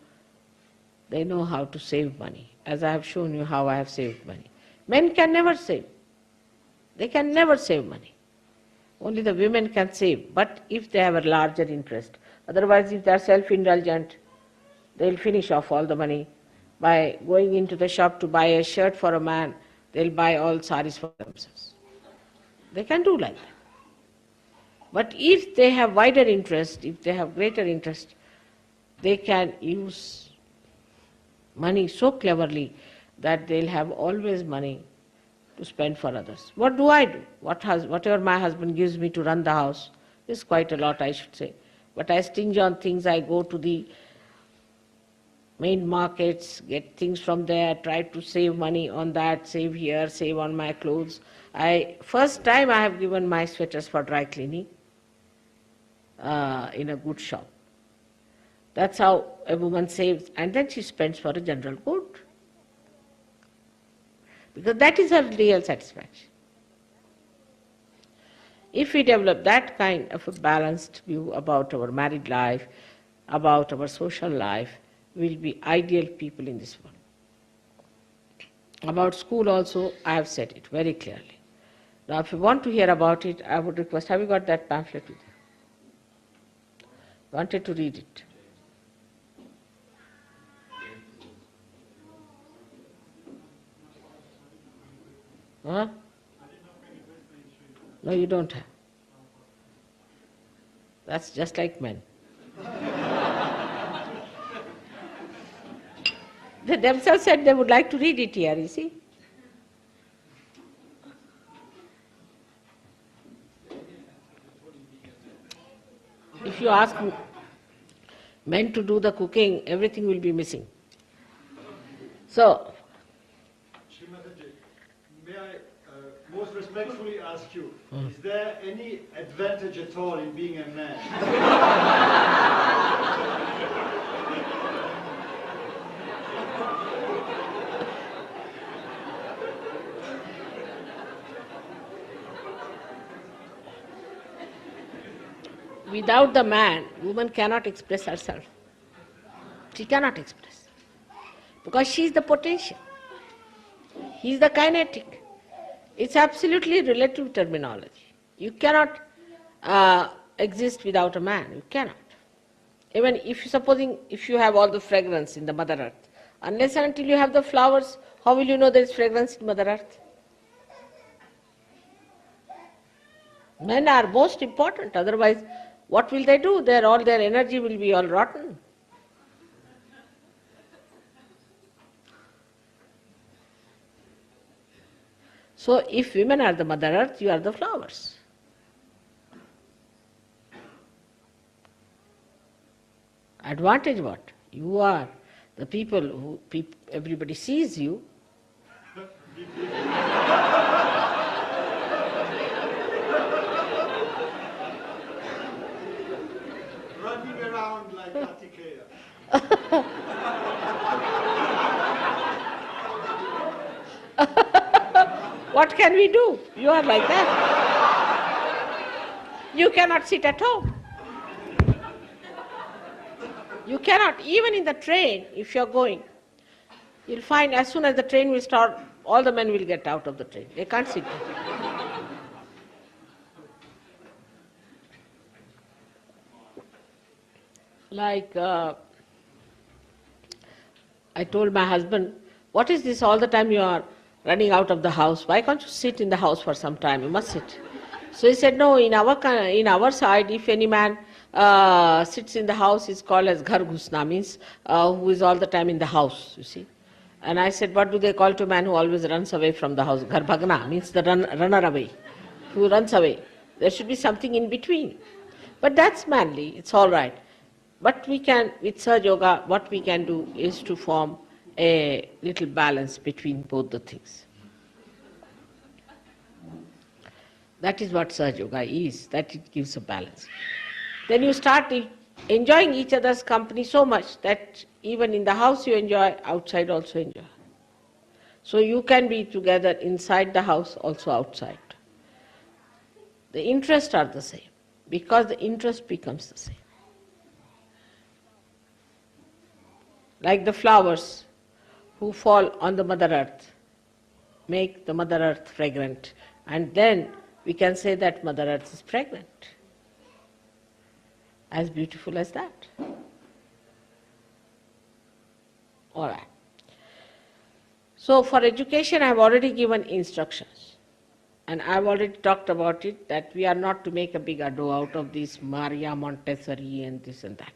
they know how to save money, as I have shown you how I have saved money. Men can never save. They can never save money. Only the women can save, but if they have a larger interest. Otherwise, if they are self-indulgent, they'll finish off all the money. By going into the shop to buy a shirt for a man, they'll buy all saris for themselves. They can do like that. But if they have wider interest, if they have greater interest, they can use money so cleverly that they'll have always money to spend for others. What do I do? Whatever my husband gives me to run the house is quite a lot, I should say. But I stinge on things. I go to the main markets, get things from there, try to save money on that, save here, save on my clothes. First time I have given my sweaters for dry cleaning in a good shop. That's how a woman saves, and then she spends for a general good. Because that is her real satisfaction. If we develop that kind of a balanced view about our married life, about our social life, we'll be ideal people in this world. About school also, I have said it very clearly. Now, if you want to hear about it, I would request, have you got that pamphlet with you? Wanted to read it. Huh? No, you don't have. That's just like men. They themselves said they would like to read it here, you see. If you ask men to do the cooking, everything will be missing. So, Srimataji, may I most respectfully ask you, is there any advantage at all in being a man? without the man, woman cannot express herself. She cannot express. Because she is the potential. He is the kinetic. It's absolutely relative terminology. You cannot exist without a man. You cannot. Even if you have all the fragrance in the Mother Earth, unless and until you have the flowers, how will you know there is fragrance in Mother Earth? Men are most important, otherwise what will they do? Their energy will be all rotten. So if women are the Mother Earth, you are the flowers. Advantage what? You are the people who everybody sees you. Running around like Kartikeya. What can we do? You are like that. You cannot sit at home. You cannot, even in the train, if you are going, you'll find as soon as the train will start, all the men will get out of the train. They can't sit there. Like, I told my husband, what is this all the time you are running out of the house? Why can't you sit in the house for some time? You must sit. So he said, no, in our side, if any man sits in the house, is called as ghar ghusna, means who is all the time in the house, you see. And I said, what do they call to a man who always runs away from the house? Ghar bhagna, means the runner away, who runs away. There should be something in between. But that's manly, it's all right. But we can, with Sahaja Yoga, what we can do is to form a little balance between both the things. That is what Sahaja Yoga is, that it gives a balance. Then you start enjoying each other's company so much that even in the house you enjoy, outside also enjoy. So you can be together inside the house, also outside. The interests are the same, because the interest becomes the same. Like the flowers who fall on the Mother Earth, make the Mother Earth fragrant, and then we can say that Mother Earth is pregnant. As beautiful as that. All right. So for education I have already given instructions, and I have already talked about it, that we are not to make a big ado out of this Maria Montessori and this and that.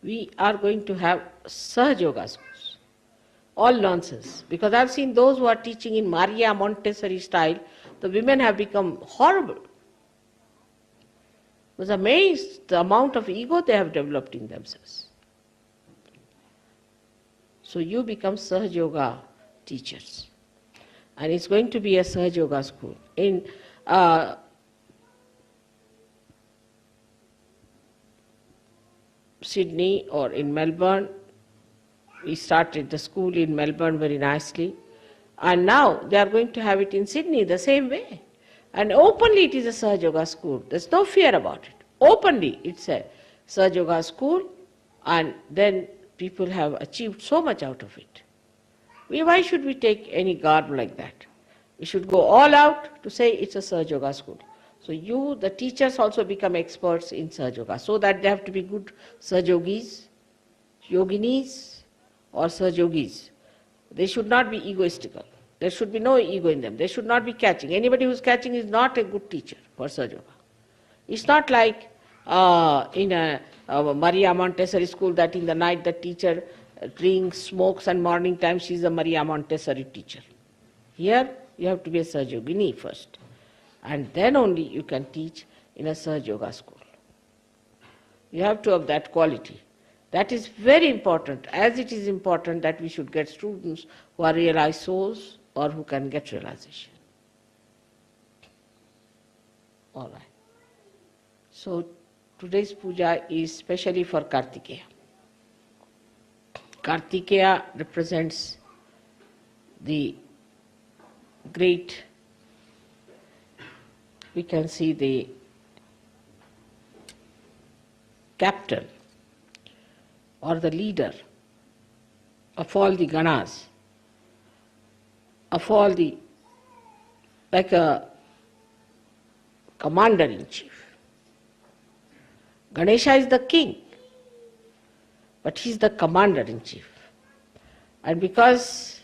We are going to have Sahaja Yoga schools. All nonsense. Because I have seen those who are teaching in Maria Montessori style, the women have become horrible. I was amazed the amount of ego they have developed in themselves. So you become Sahaja Yoga teachers. And it's going to be a Sahaja Yoga school. In Sydney or in Melbourne, we started the school in Melbourne very nicely. And now they are going to have it in Sydney the same way. And openly it is a Sahaja Yoga school. There's no fear about it. Openly it's a Sahaja Yoga school, and then people have achieved so much out of it. Why should we take any garb like that? We should go all out to say it's a Sahaja Yoga school. So you, the teachers, also become experts in Sahaja Yoga, so that they have to be good Sahaja Yogis, Yoginis or Sahaja Yogis. They should not be egoistical. There should be no ego in them. They should not be catching. Anybody who's catching is not a good teacher for Sahaja Yoga. It's not like in a Maria Montessori school that in the night the teacher drinks, smokes, and morning time she is a Maria Montessori teacher. Here you have to be a Sahaja Yogini first, and then only you can teach in a Sahaja Yoga school. You have to have that quality. That is very important, as it is important that we should get students who are realized souls or who can get realization. All right. So today's puja is specially for Kartikeya. Kartikeya represents the great, we can see the captain or the leader of all the ganas, of all the, like a commander-in-chief. Ganesha is the king, but he is the commander-in-chief. And because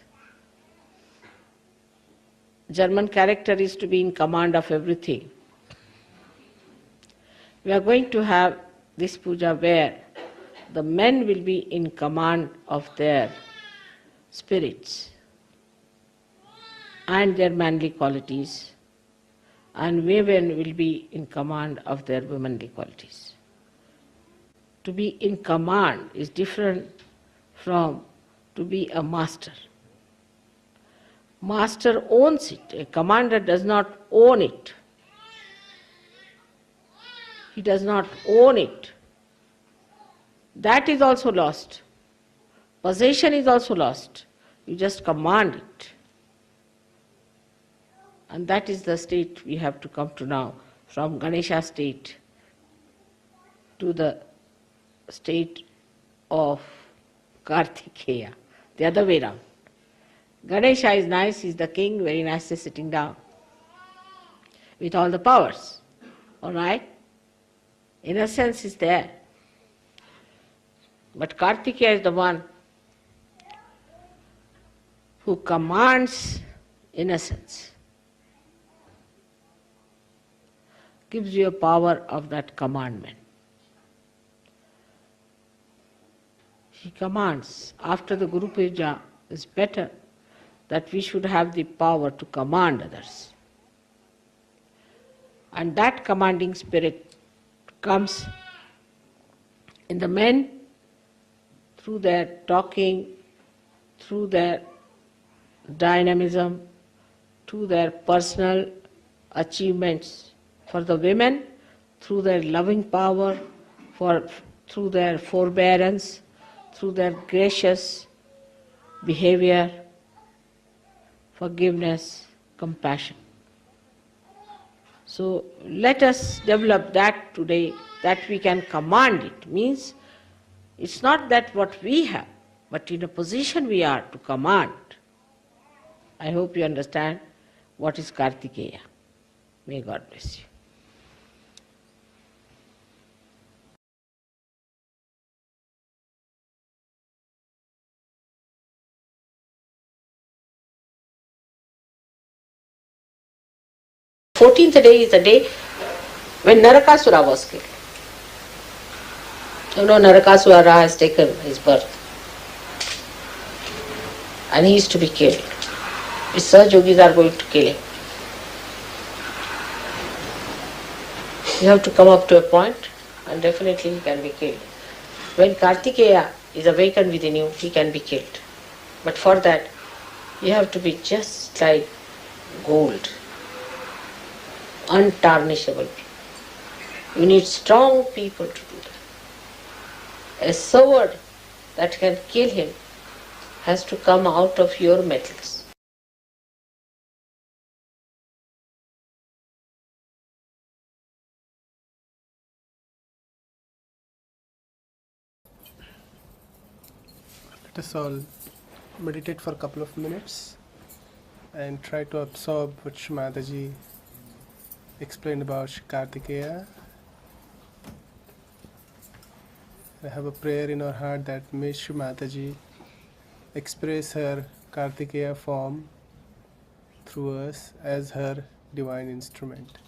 German character is to be in command of everything, we are going to have this puja where the men will be in command of their spirits and their manly qualities, and women will be in command of their womanly qualities. To be in command is different from to be a master. Master owns it. A commander does not own it. He does not own it. That is also lost. Possession is also lost. You just command it. And that is the state we have to come to now, from Ganesha state to the state of Kartikeya, the other way round. Ganesha is nice, he's the king, very nicely sitting down with all the powers. All right? Innocence is there. But Kartikeya is the one who commands innocence, gives you a power of that commandment. He commands. After the Guru Puja, it's better that we should have the power to command others. And that commanding spirit comes in the men through their talking, through their dynamism, through their personal achievements. For the women, through their loving power, through their forbearance, through their gracious behavior, forgiveness, compassion. So let us develop that today, that we can command it. Means it's not that what we have, but in a position we are to command. I hope you understand what is Kartikeya. May God bless you. The 14th day is the day when Narakasura was killed. You know, Narakasura has taken his birth and he is to be killed. His Sahaja Yogis are going to kill him. You have to come up to a point and definitely he can be killed. When Kartikeya is awakened within you, he can be killed. But for that, you have to be just like gold, untarnishable. You need strong people to do that. A sword that can kill him has to come out of your metals. Let us all meditate for a couple of minutes and try to absorb what Shrimadaji explained about Shri Kartikeya. I have a prayer in our heart that may Shri Mataji express her Kartikeya form through us as her divine instrument.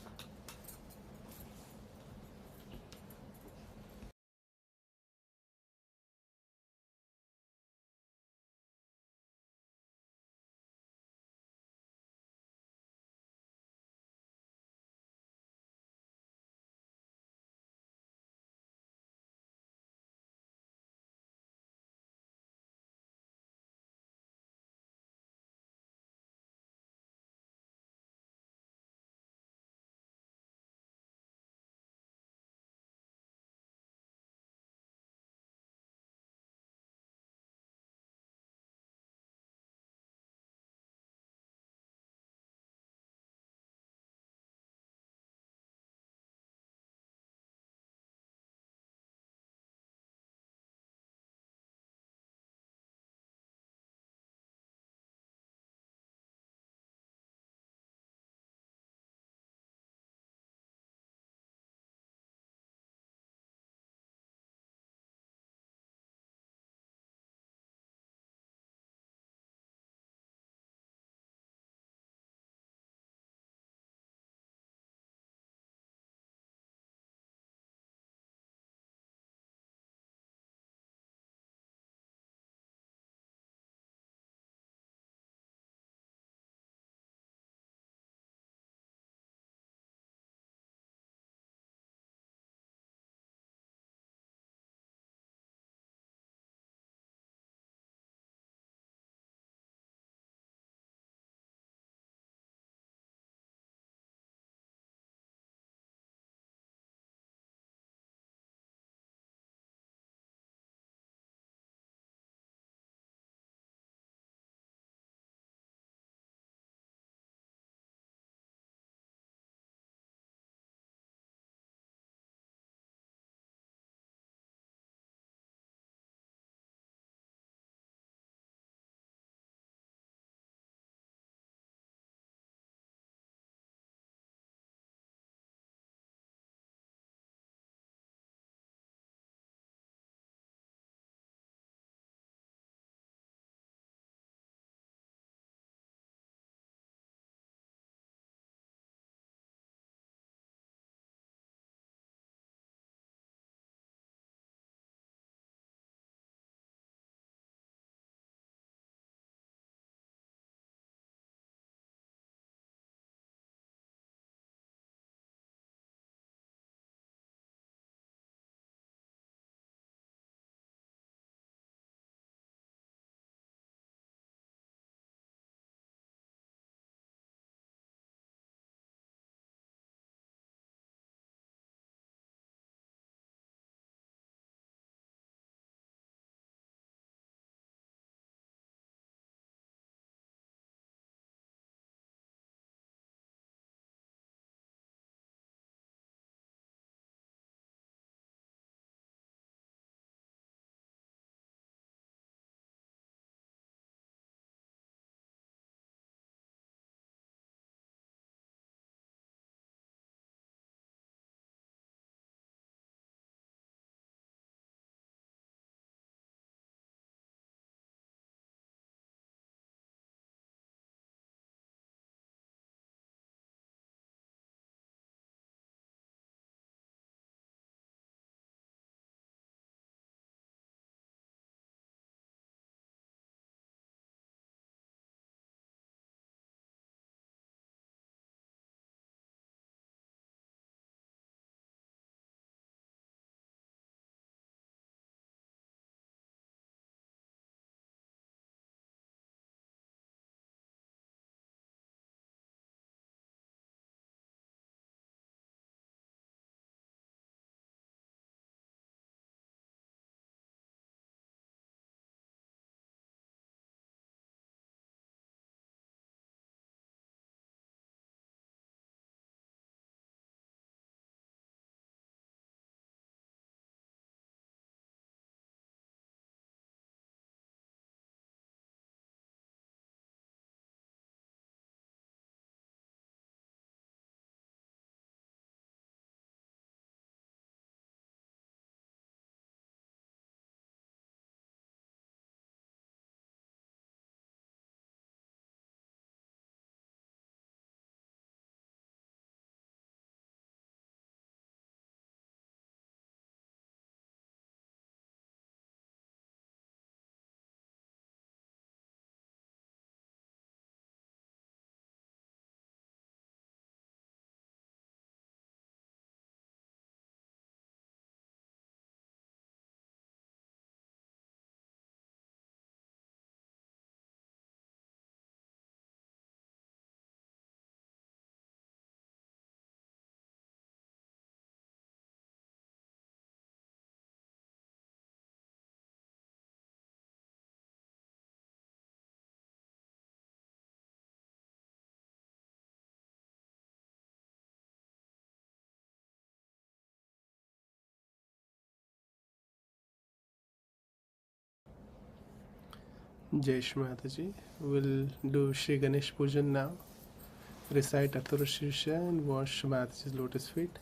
Jai Shri Mataji. We'll do Shri Ganesh Pujan now. Recite Athura Shirsha and wash Shri Mataji's lotus feet.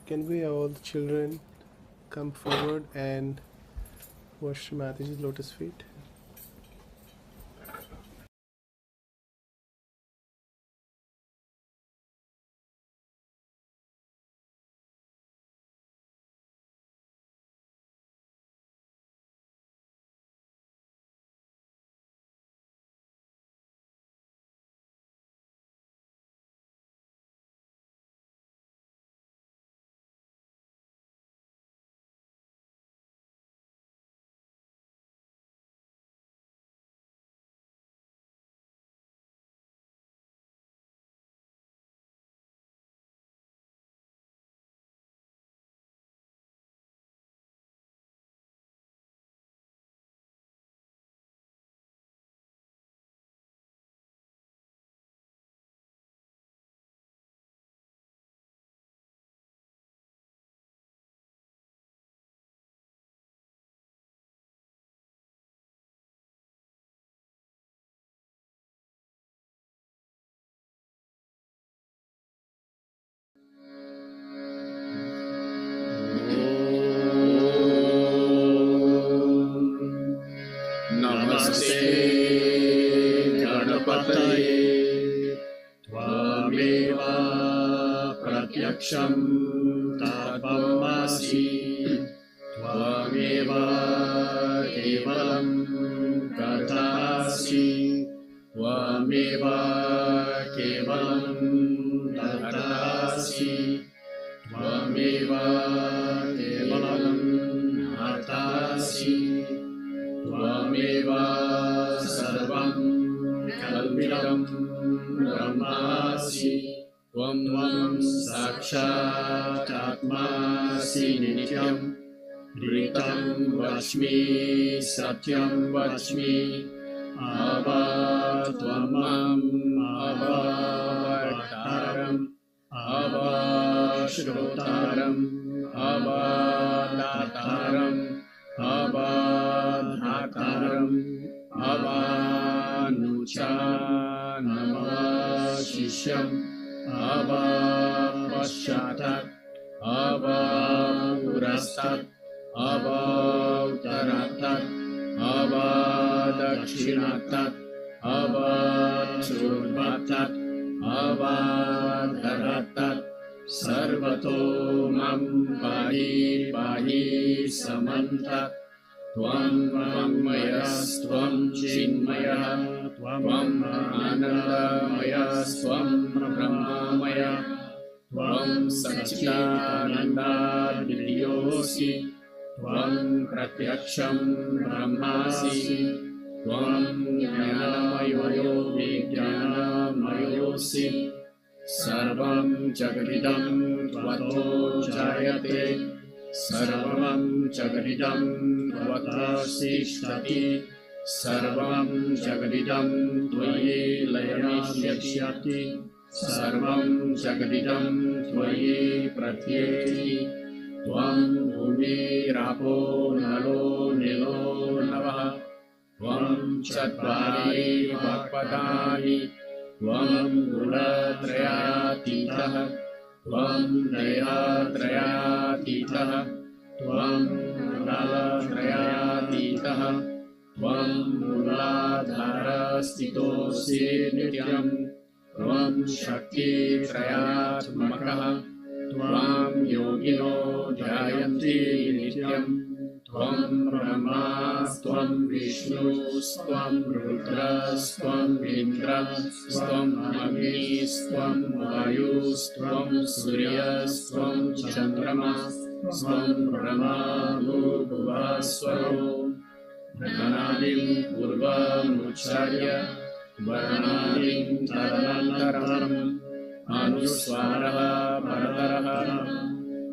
Can we all the children come forward and wash Shri Mataji's lotus feet? Namaste Ganapataye Tvameva Pratyaksham Tattvamasi Tvameva Kevalam Kartasi Tvameva Kevalam Dartasi Tvameva Kevalam Hatasi Tvameva sarvam kalvidam brahmasi Tvam sakshat atmasi nityam Ritam vachmi satyam vachmi Ava tvamam avataram Ava shrotaram Ava dataram Avadhataram Avanucha Namashishyam Avapashyatat Avapurastat Avautaratat Avadakshinatat Avachurvatat Avadharatat Sarvato mam pahi pahi samantat Tvam Vamayastvam Chinmaya Tvam Anandamayastvam Brahmamaya Tvam Satchitananda Vidyosi Tvam Pratyaksham Brahmasi Tvam Jnanamayo Vijnanamayosi Sarvam Jagadidam Tvato Jayate Sarvam Jagadidam Tvatasishtati Sarvam Jagadidam Tvayi Layamishyati Sarvam Jagadidam Tvayi Pratyeti Tvam Bhumi Rapo Nalo Nilo Navaha Tvam Chatvari Bhakpadani Tvam Gunatrayatitaha Tvam Dayatrayatitaha Tvam Nalatrayatitaha Tvam Muladharastitosi Nityam Tvam Shakti Trayatmakaha Tvam Yogino Jayanti Nityam Tvam Brahma Tvam Vishnu Tvam Rudra Tvam Indra Tvam Agni Tvam Vayu Tvam Surya Tvam Chandrama Tvam Brahma Bhuvasvaro Pranadim Purvam Ucharya Varnadim Taranantaram Anuswaraha Bharataraha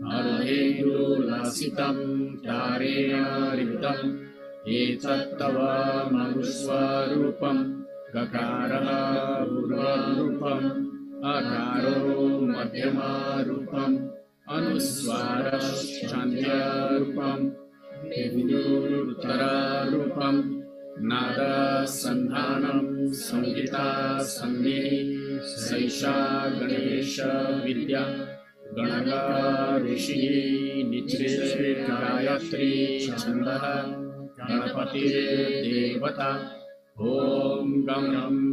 Ardhendu Lasitam Tarena Ritam Etattava Manuswarupam Gakaraha Urvarupam Akaro Madhyamarupam Anuswarash Chandya Rupam Bindu Uttararupam नादसन्धानं संहिता सन्धिः सैषा गणेश विद्या गणगा ऋषिः निचृते गायत्री छन्दः गणपतिर्देवता ॐ गं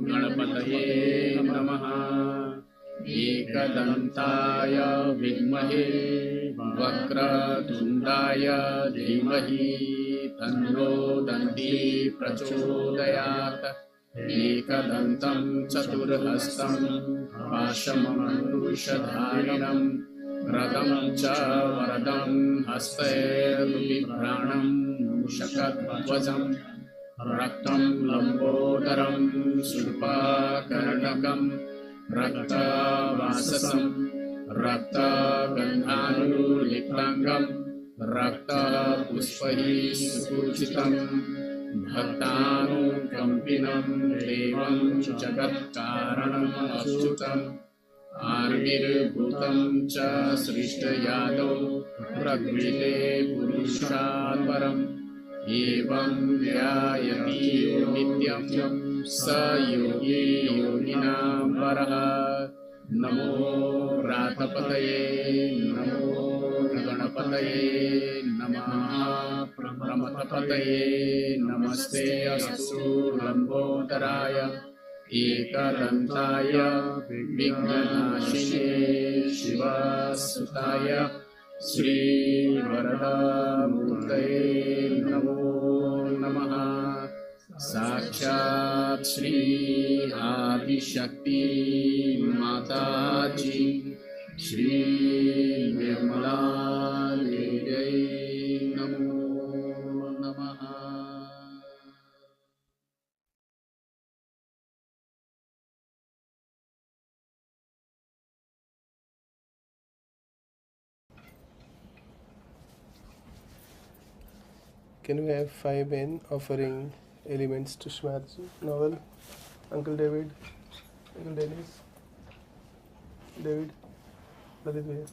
गणपतये नमः एकदन्ताय विद्महे वक्रतुण्डाय धीमहि तन्नो दन्ती प्रचोदयात् एकदन्तं चतुर्हस्तं पाशमङ्कुशधारिणं रदं च वरदं हस्तैर्बिभ्राणं मूषकध्वजं रक्तं लम्बोदरं शूर्पकर्णकं रक्तवाससं रक्तगन्धानुलिप्ताङ्गं रक्तपुष्पैः सुपूजितं भक्तानुकम्पिनं देवं जगत्कारणम् अच्युतम् आविर्भूतं च सृष्टयादौ प्रकृते पुरुषात् परम् एवं ध्यायति यो नित्यं स योगी योगिनां वरः नमो रातपतये नमो गणपतये नमः प्रमथपतये नमस्ते अस्तु लम्बोदराय एकदन्ताय विघ्ननाशिने शिवसुताय श्रीवरदामूर्तये नमो नमः साक्षात् श्री आदिशक्ति माताजी श्री निर्मला देव्यै नमो नमः। Can we have 5 men offering elements to Shmarji? Novel, Uncle David, Uncle Dennis, David, Lalit Bhaiya.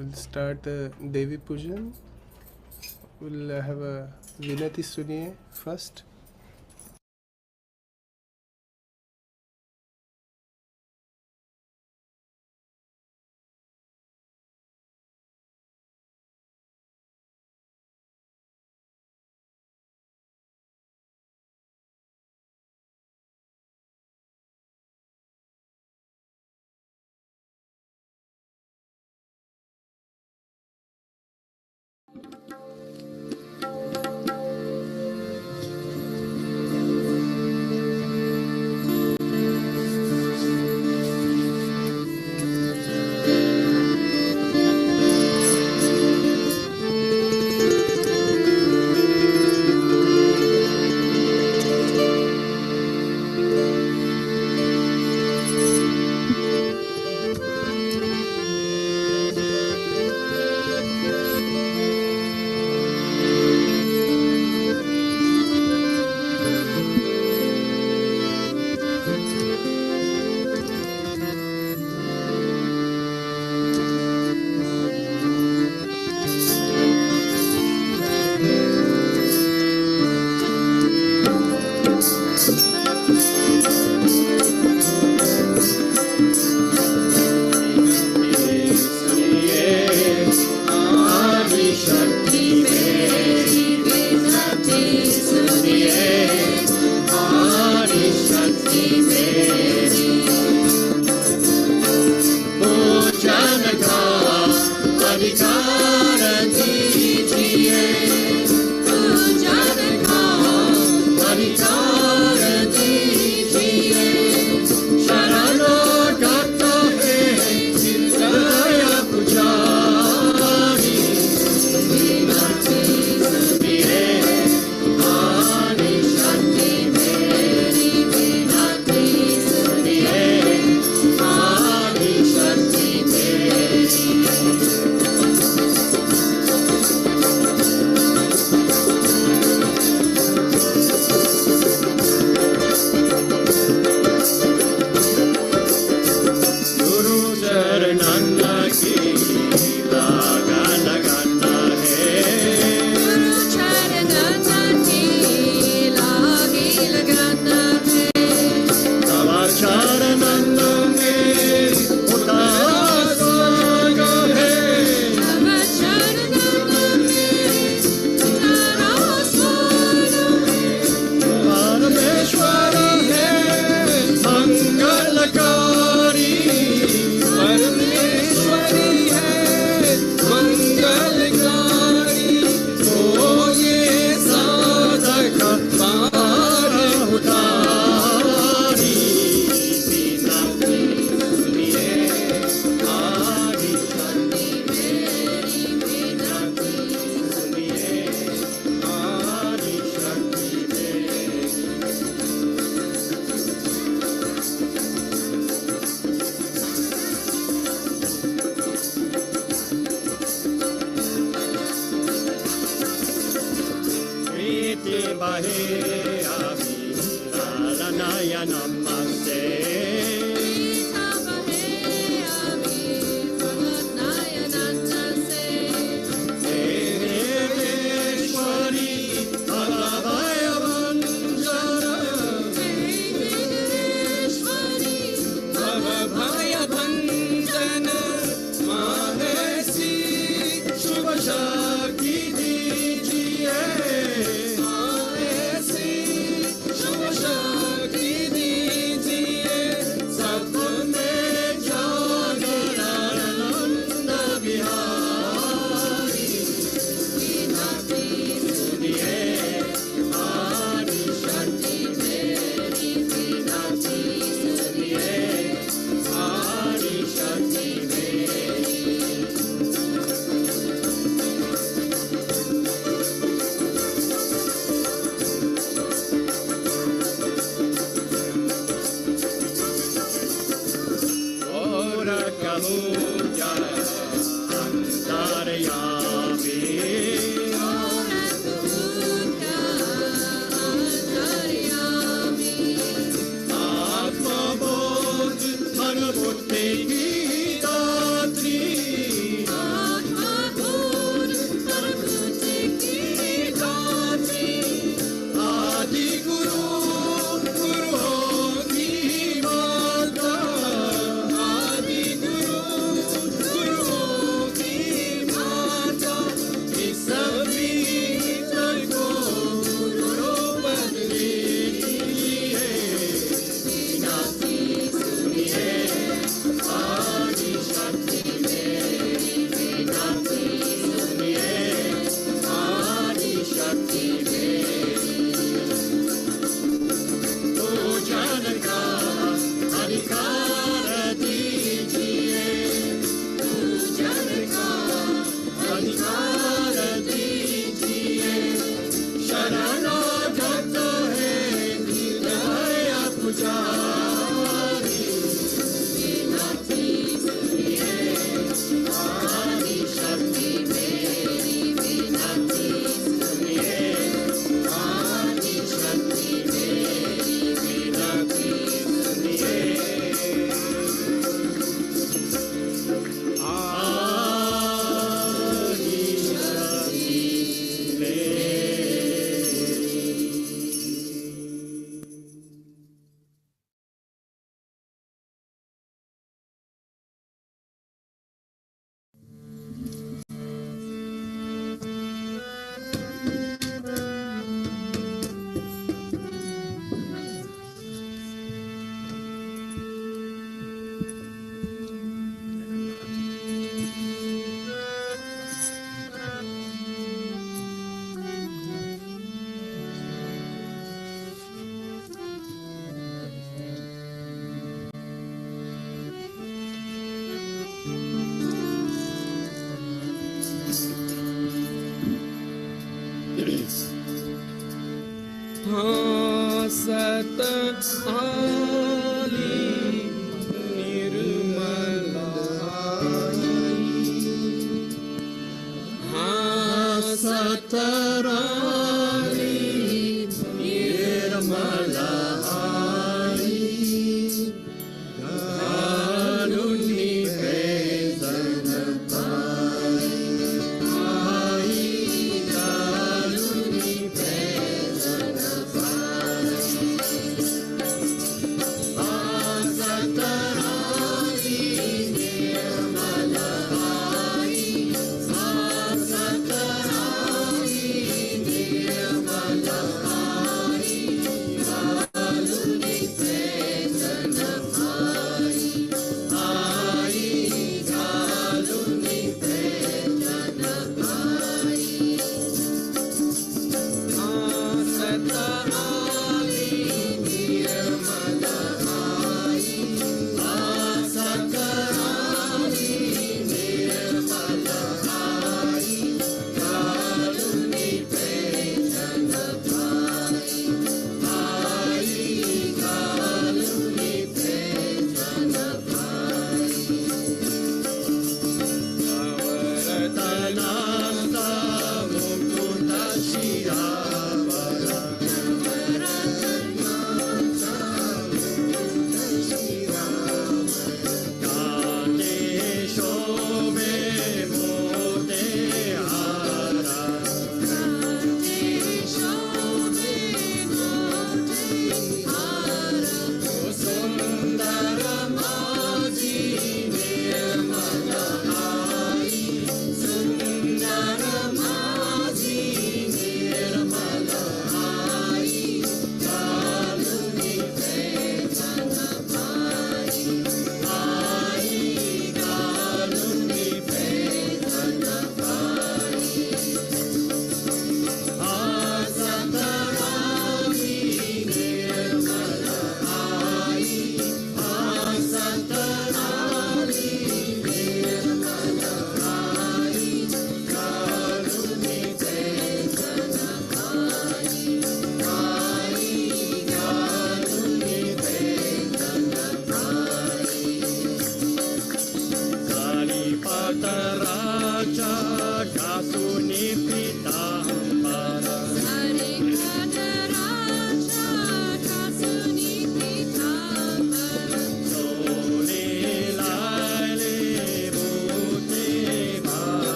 we'll start the Devi Pujan. We'll have a Vinati Suniye first.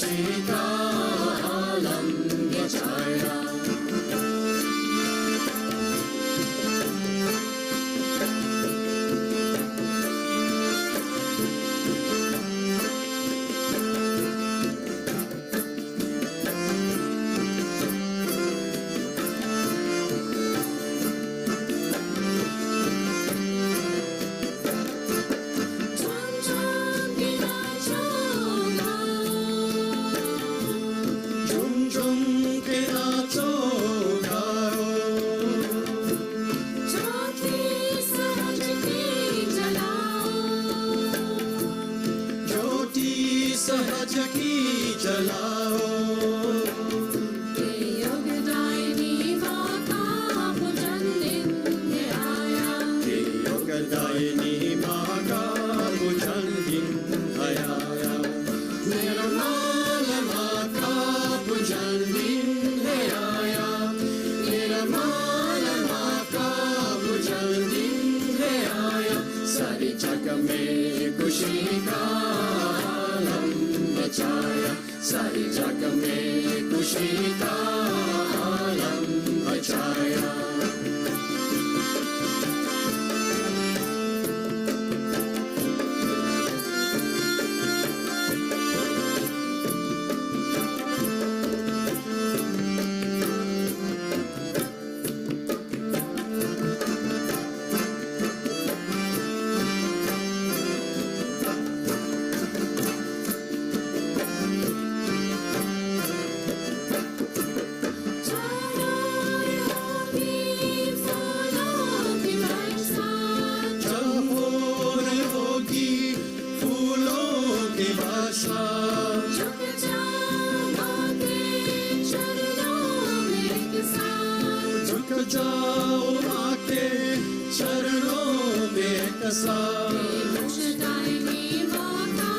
कुशिकालं यचाया सहज की जलाओ योगदायिनी माँ का पूजन दिन है आया योगदायिनी माँ का पूजन दिन है आया निर्मल माँ का पूजन दिन है आया निर्मल माँ का पूजन दिन है आया सारी जग में खुशी का छाया सारी जग में खुशी का आलम छाया जाओ आके चरणों में कसा मोक्षदायिनी माँ का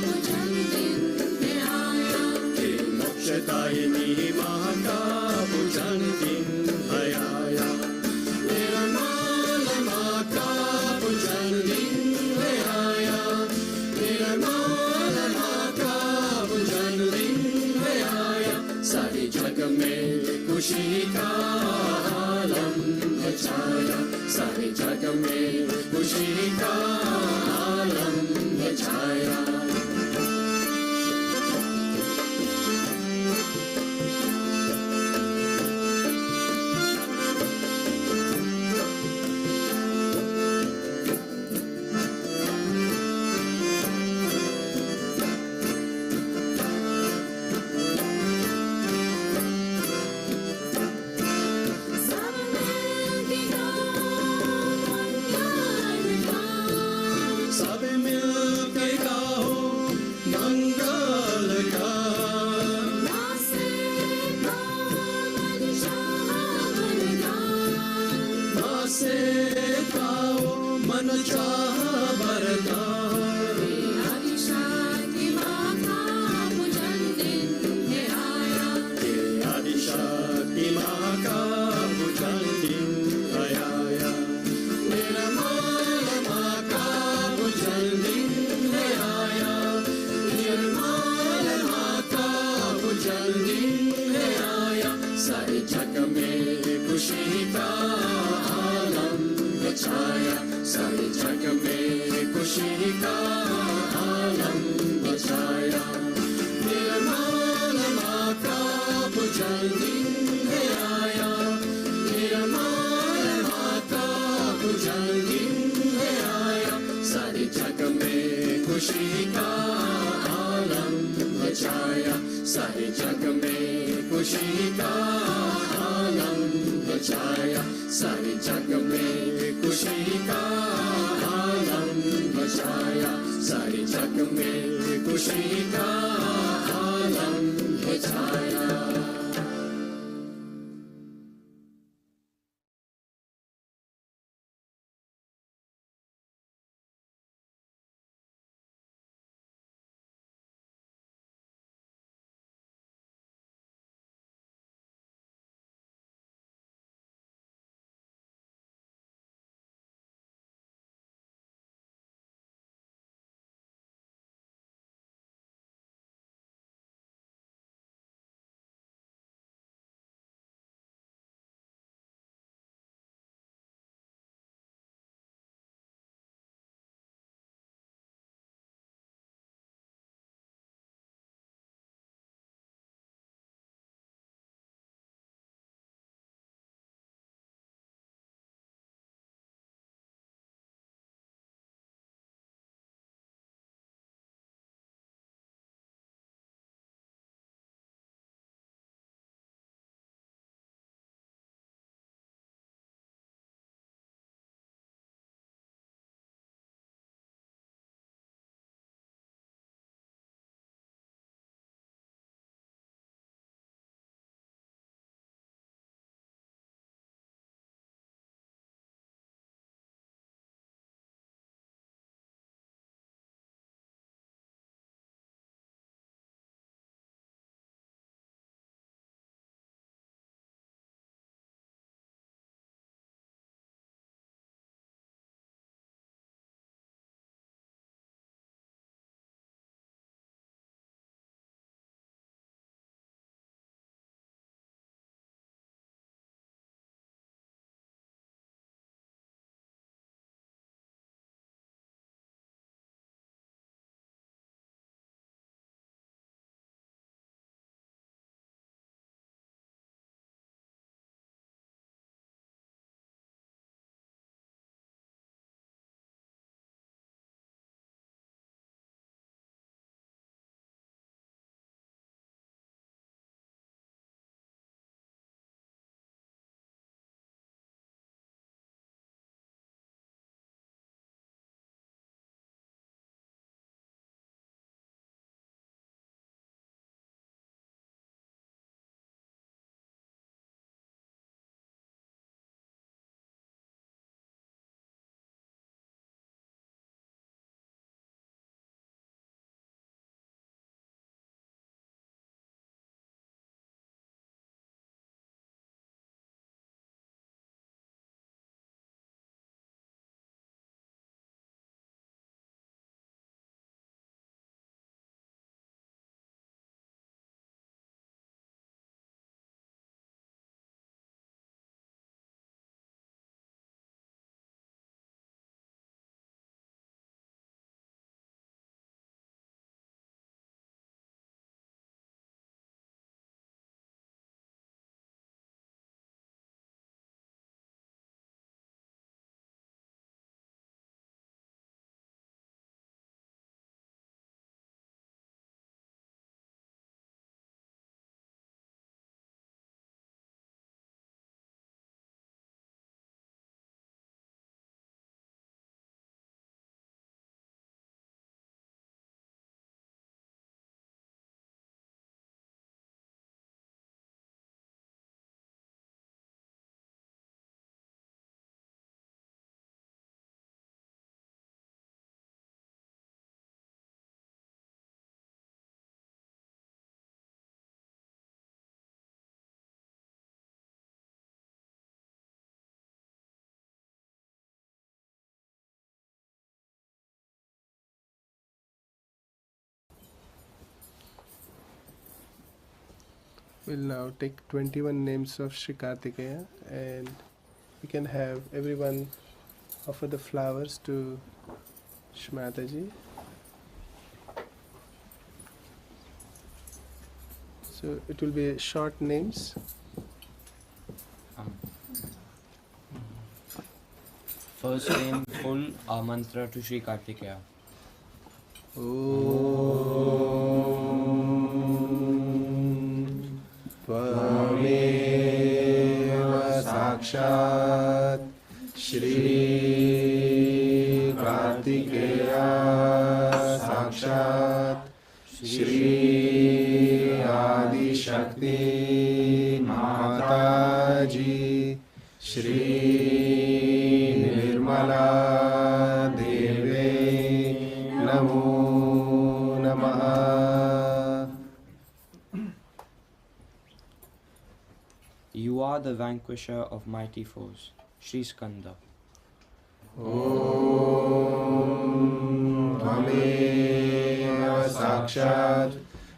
पूजन दिन है आया मोक्षदायिनी माँ का पूजन दिन है आया निर्मल माँ का पूजन दिन है आया निर्मल माँ का पूजन दिन है आया सारी जग में खुशी का छाया सारे जग में खुशी का आलम छाया मन चाह बरदार आदिशक्ति माँ का पूजन दिन है आया आदिशक्ति माँ का पूजन दिन है आया निर्मल माँ का पूजन दिन है आया निर्मल माँ का पूजन दिन है आया सारे जग में खुशी का आलम छाया सारे जग में खुशी का आलम छाया निर्मल माँ का पूजन दिन है आया निर्मल माँ का पूजन दिन है आया सारे जग में खुशी का आलम छाया सारे जग में खुशी का आलम छाया सारे जग में खुशी का आलम छाया सारे जग में खुशी का आलम छाया। We'll now take 21 names of Shri Kartikeya, and we can have everyone offer the flowers to Shmataji. So it will be short names. First name, full mantra to Shri Kartikeya. Tvameva sakshat Shri Kartikeya sakshat Shri Adi Shakti Mataji Shri Nirmala Deve Namo Namaha. You are the vanquisher of mighty foes, Shri Skanda. Om Tvameva Sakshat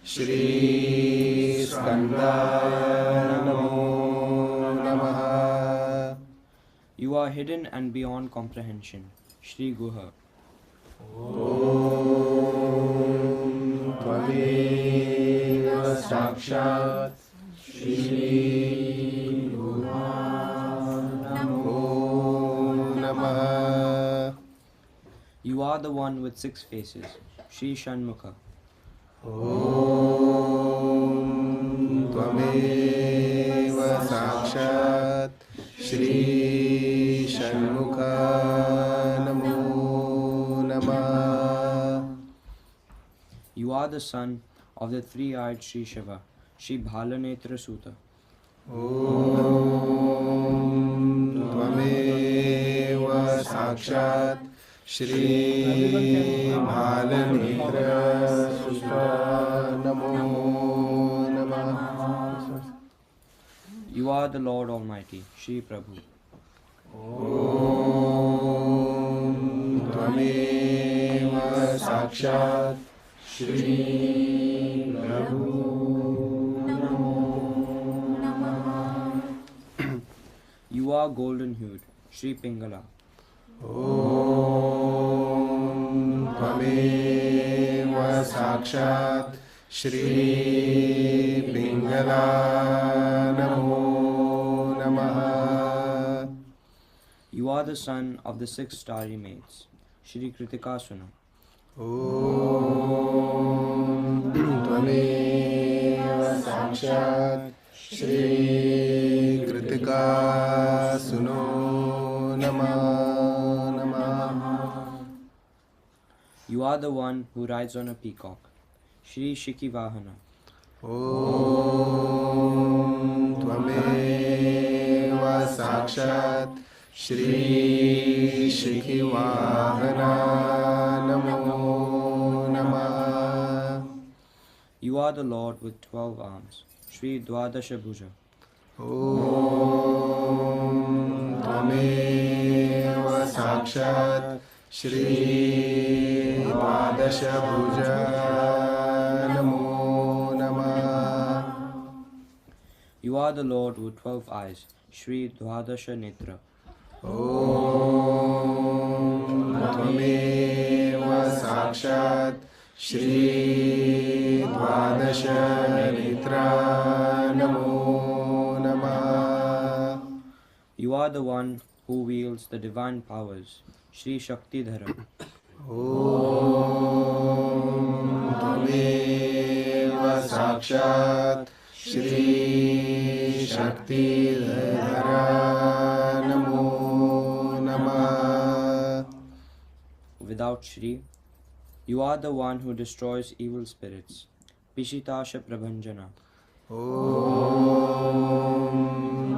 Shri Skanda Namo Namaha. You are hidden and beyond comprehension, Shri Guha. Om Tvameva Sakshat Shri Namo Namaha. You are the one with 6 faces, Shri Shanmukha. Om Tvameva Sakshat Shri Shanmukha Namo Namah. You are the son of the 3-eyed Shri Shiva, Shri Bhalanetra Suta. Om Tvameva Sakshat Shri Bhalanetra Suta Namo Namah. You are the Lord Almighty, Shri Prabhu. Om Tvameva Sakshat Shri Prabhu Namo Namah. You are golden hued, Shri Pingala. Om Tvameva Sakshat Shri Pingala Namo Namaha. You are the son of the 6 starry maids, Shri Kritikasuna. Om Tvameva Sakshat Shri Kritika Suno Nama Nama. You are the one who rides on a peacock, Shri Shikivahana. Om Tvameva Sakshat Shri Shikivahana Namo Namah. You are the Lord with 12 arms, Shri Dwadasha Bhuja. Om Tvameva Sakshat Shri Dwadasha Bhuja Namo Namah. You are the Lord with 12 eyes, Shri Dwadasha Netra. Om Tvameva Sakshat Shri Dwadasha Netra Namo Namah. You are the one who wields the divine powers, Shri Shaktidhara. Om Tvameva Sakshat Shri Shaktidhara Namo Namah. Without Shri, you are the one who destroys evil spirits, Pishitasha Prabhanjana. Om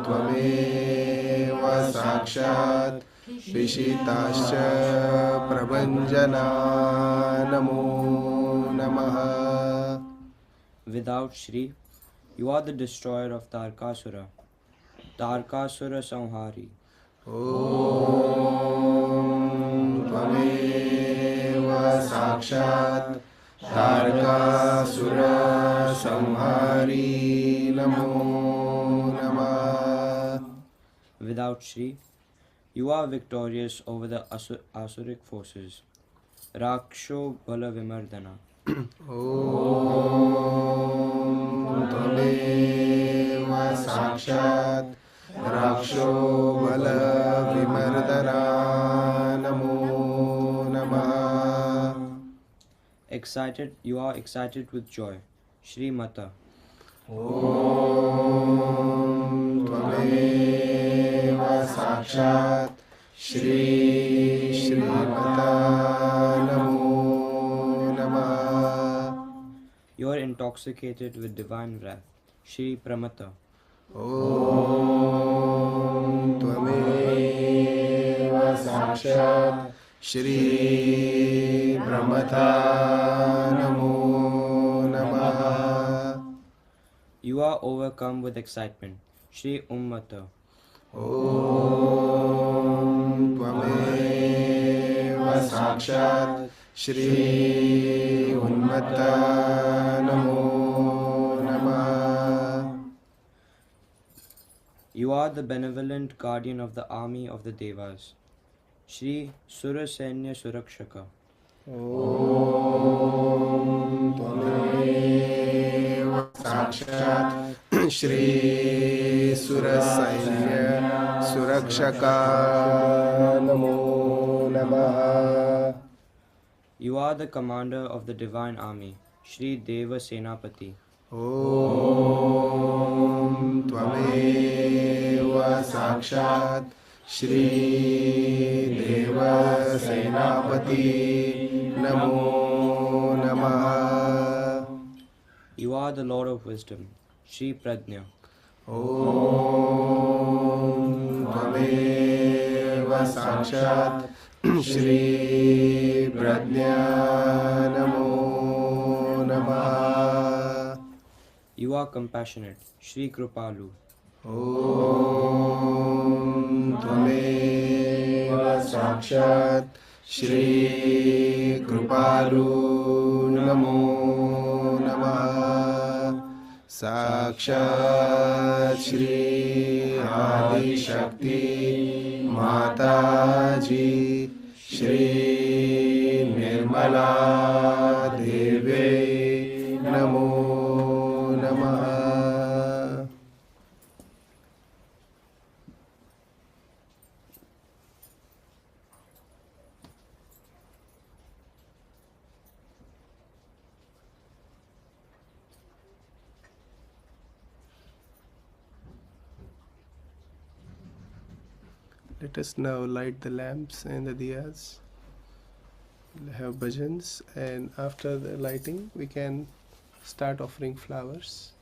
Tvameva Sakshat Pishitascha Prabhanjana Namo Namaha. Without Shri, you are the destroyer of Tarkasura, Tarkasura Samhari. Om Tvameva Sakshat Tarkasura Samhari Namo Namah. Without Shri, you are victorious over the Asuric forces. Raksho Bala Vimardana. Om Tvameva Sakshat Raksho Bala Vimardana. Namo Namah. Excited, you are excited with joy. Shri Mata. Om Tvameva Sakshat Shri Mata. Namo Namah. You are intoxicated with divine wrath. Shri Pramata. Om Tvameva Sakshat Shri Pramata. Namo Namah. You are overcome with excitement. Shri Ummata. Om Tvameva Sakshat Shri Unmata. Namo Namah. You are the benevolent guardian of the army of the Devas. Shri Surasenya Surakshaka. Om Tvameva Sakshat Shri Surasainya Surakshaka. Namo Namah. You are the commander of the divine army. Shri Deva Senapati. Om Tvameva Sakshat Shri Deva Senapati. Namo Namah. You are the Lord of wisdom. Shri Pradnya. Om Tvameva Sakshat Shri Pradnya. Namo Namah. You are compassionate. Shri Kripalu. Om Tvameva Sakshat Shri Kripalu. Namo Namah. Sakshat Shri Adi Shakti Mataji Shri Nirmala Deve. Namo Namah. Let us now light the lamps and the diyas. We'll have bhajans, and after the lighting, we can start offering flowers.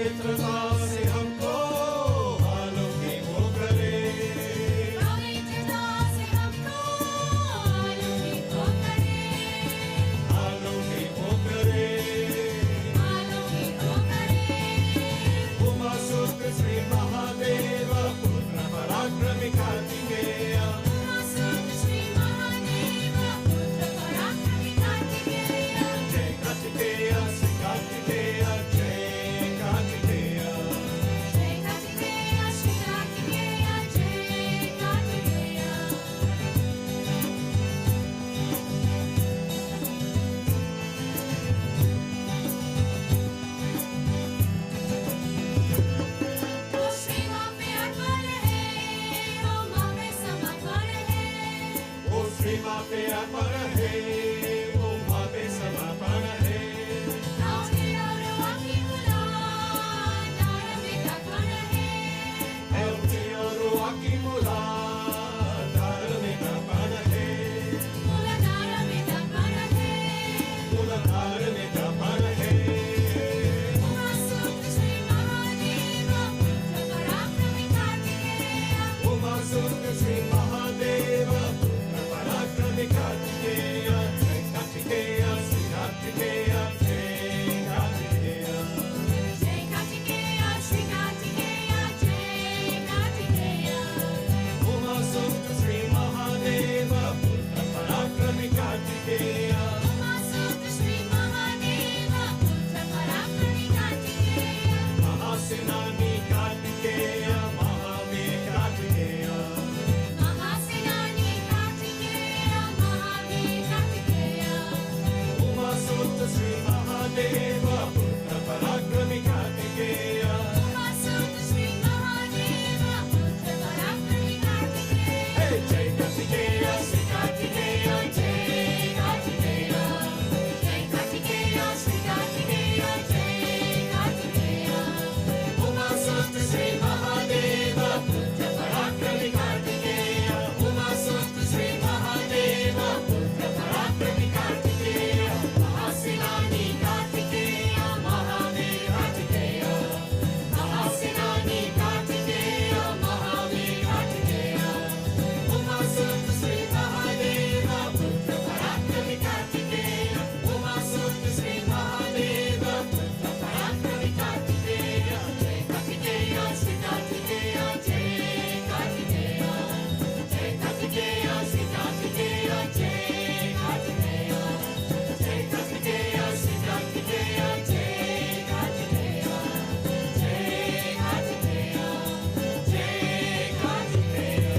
पवित्रता से हमको आलोकित वो करे, पवित्रता से हमको आलोकित वो करे, आलोकित वो करे। आलोकित वो करे। उमा सुत श्री महादेव पुत्र पराक्रमी कार्तिकेय, उमासुत श्री महादेव पुत्र पराक्रमी कार्तिकेय, जय कार्तिकेय श्री कार्तिकेय, जय कार्तिकेय। जय कार्तिकेय श्री कार्तिकेय, जय कार्तिकेय। ओ श्री माँ पे अर्पण है, ओ माँ पे समर्पण है, ओ श्री माँ पे अर्पण है, ओ माँ पे समर्पण है। औषधि और वाकी मुला दार में दर्पण है, एवटी और आकी मूला दार में दर्पण है, मूला दार में दर्पण है। मूला दार में दर्पण है। उमासुत श्री महादेव पुत्र पराक्रमी कार्तिकेय, उमा सुत श्री महादेव पुत्र पराक्रमी कार्तिकेय, जय कार्तिकेय श्री कार्तिकेय, जय कार्तिकेय। जय कार्तिकेय श्री कार्तिकेय, जय कार्तिकेय। उमा सुत श्री महादेव पुत्र पराक्रमी कार्तिकेय, उमासुत श्री महादेव पुत्र पराक्रमी कार्तिकेय, महासेनानी कार्तिकेय, महावीर कार्तिकेय। महासेनानी कार्तिकेय, महावीर कार्तिकेय। उमा सुत श्री महादेव पुत्र पराक्रमी कार्तिकेय, उमासुत श्री महादेव पुत्र पराक्रमी कार्तिकेय, हे जय कार्तिकेय श्री कार्तिकेय, जय कार्तिकेय। जय कार्तिकेय श्री कार्तिकेय, जय कार्तिकेय। उमा सुत श्री महादेव पुत्र पराक्रमी कार्तिकेय, उमा सुत श्री महादेव पुत्र पराक्रमी कार्तिकेय, महासेनानी कार्तिकेय, महावीर कार्तिकेय। महासेनानी कार्तिकेय, महावीर कार्तिकेय। उमा सुत श्री महादेव पुत्र पराक्रमी कार्तिकेय, उमा सुत श्री महादेव पुत्र पराक्रमी कार्तिकेय, जय कार्तिकेय श्री कार्तिकेय, जय कार्तिकेय। जय कार्तिकेय श्री कार्तिकेय, जय कार्तिकेय। जय कार्तिकेय श्री कार्तिकेय, जय कार्तिकेय। जय कार्तिकेय, जय Kartikeya.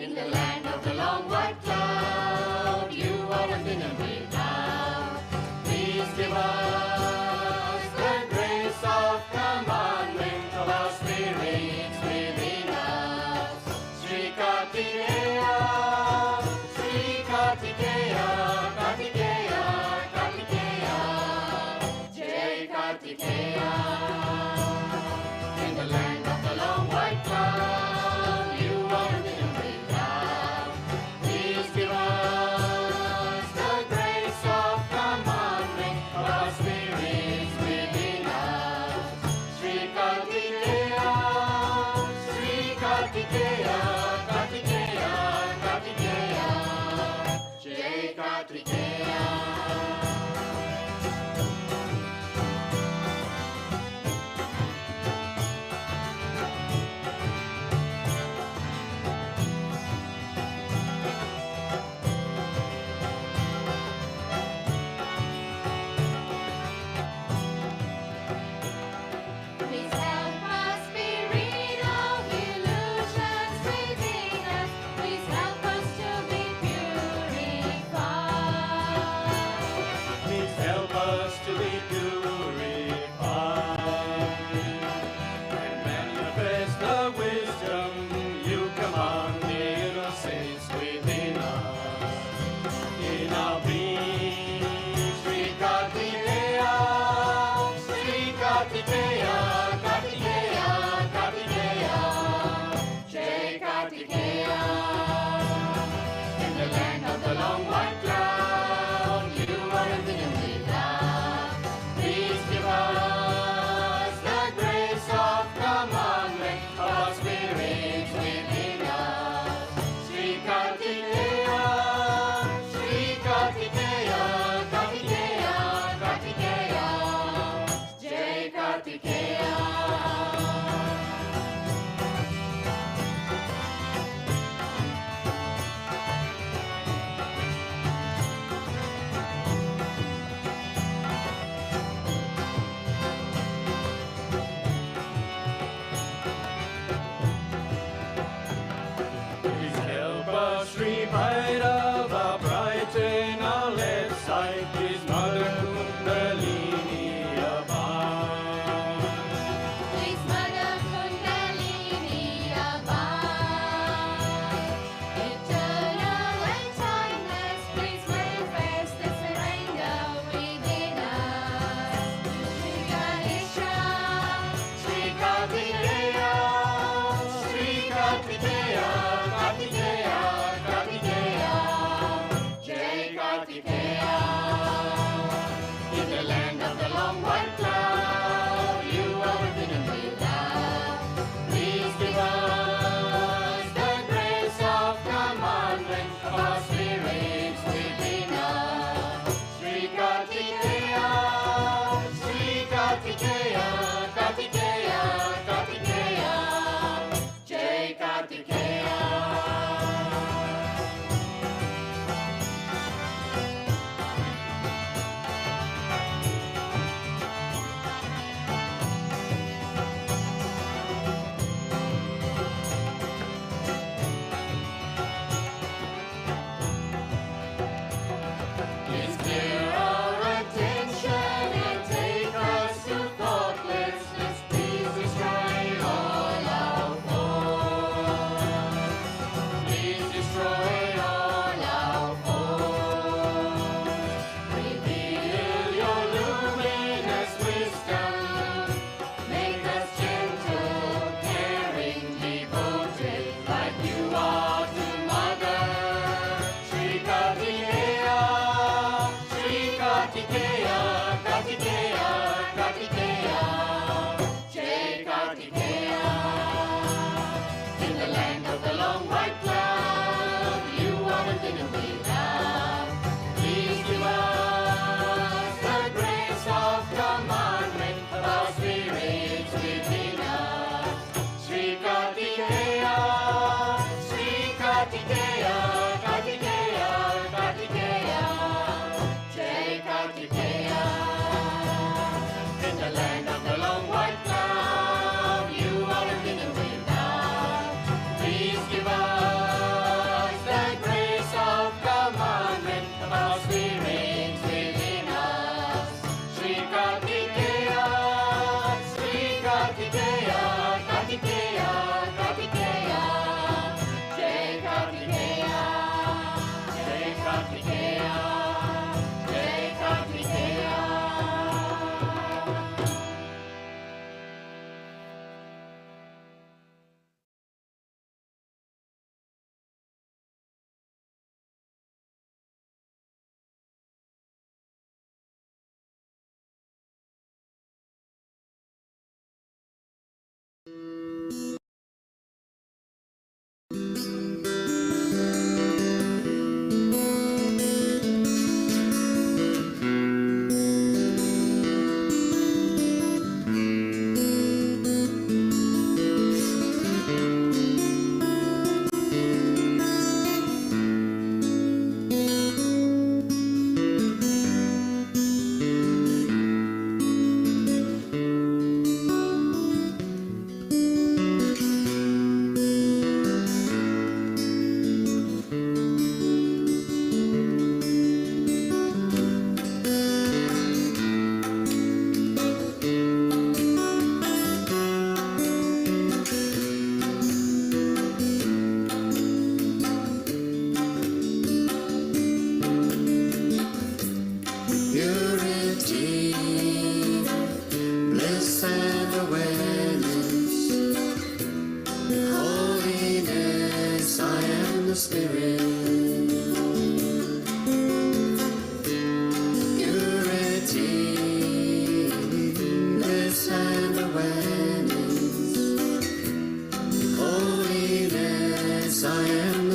In the land of the long white cloud, you are within and without. Please give us the grace of commandment of our spirits within us. Shri Kartikeya, Shri Kartikeya, Kartikeya, Kartikeya, Jai Kartikeya. In the land of the long white cloud, you are within and without. Please give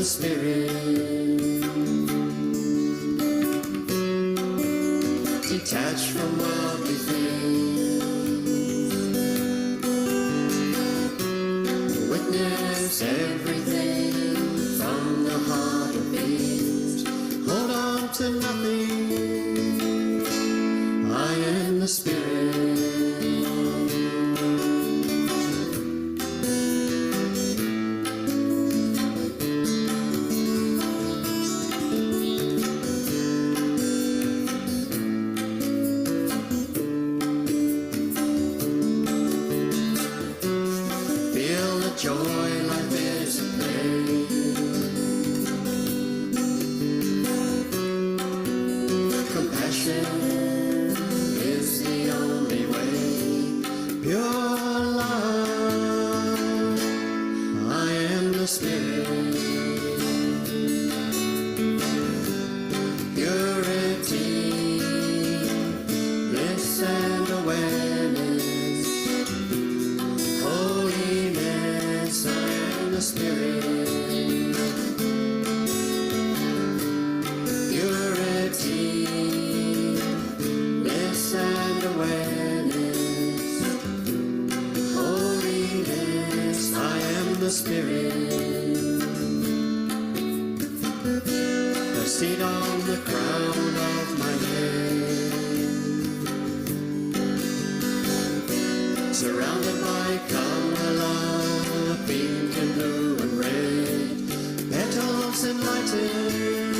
Spirit, detached from worldly things, witness everything from the heart of beings. Hold on to nothing, I am the Spirit. Feel the joy life is a play. Compassion is the only way. Pure love, I am the Spirit. Purity, bliss and awareness. Holiness, I am the Spirit. Purity, bliss and awareness. Holiness, I am the Spirit. The seat on the crown of my head, surrounded by color, pink and blue and red, petals enlightened,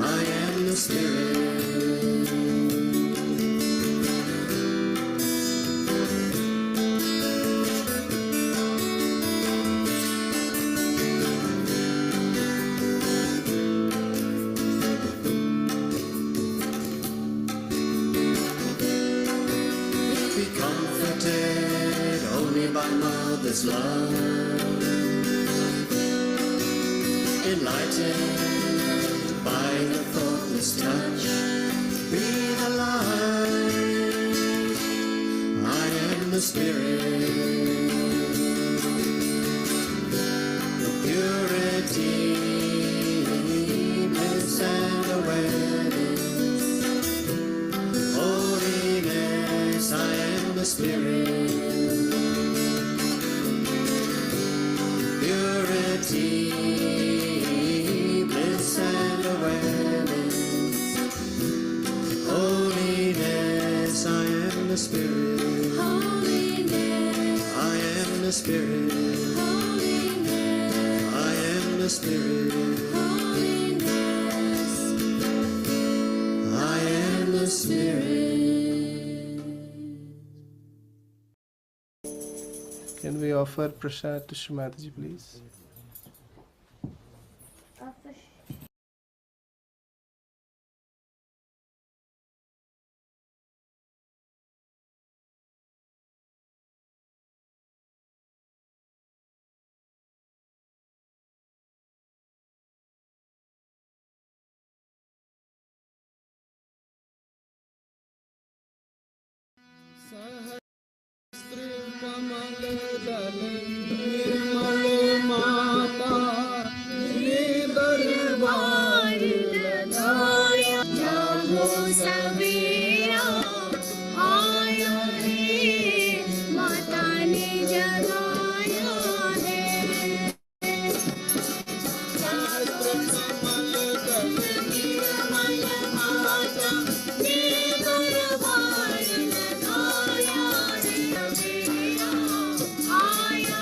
I am the Spirit. Be comforted only by mother's love, enlightened by the thoughtless touch. Breathe alive, I am the Spirit. Purity, bliss and awareness. Holiness, I am the Spirit. Purity, bliss and awareness. Holiness, I am the Spirit. Holiness, I am the Spirit. holiness, I am the Spirit. holiness. I am the Spirit. Can we offer prasad to Shri Mataji, please? जागो सवेरा आया है, माता ने जगाया है। निर्मल माता ने दरबार लगाया है, सवेरा आया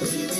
Thank you.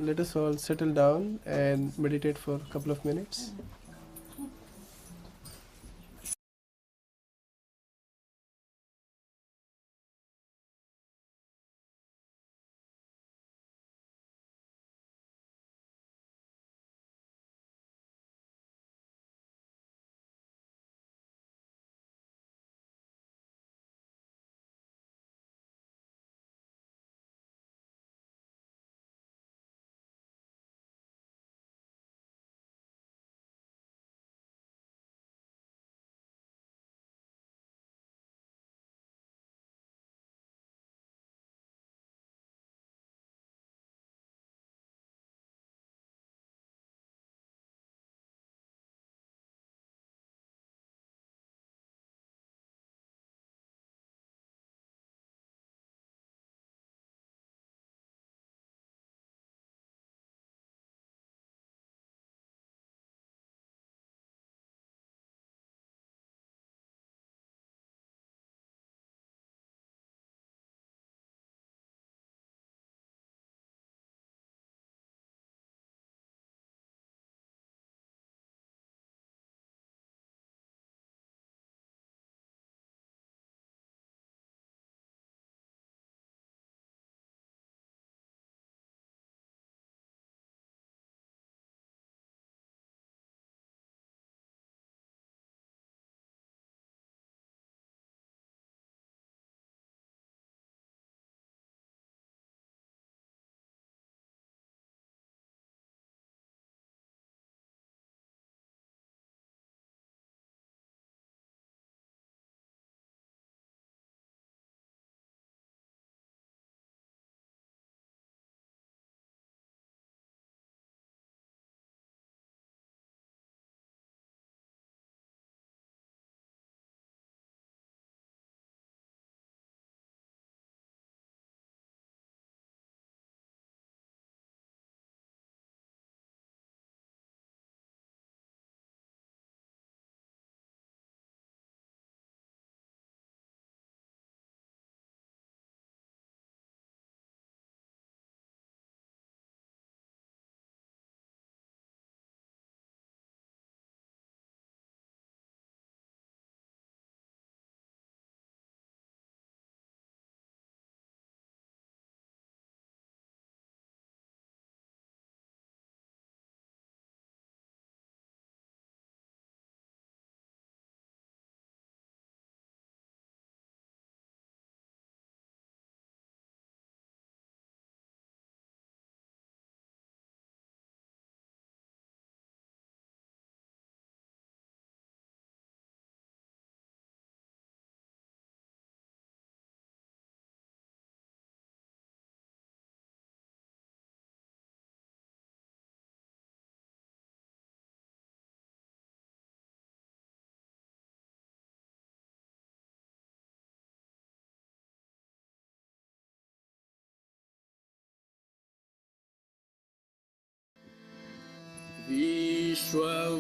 let us all settle down and meditate for a couple of minutes.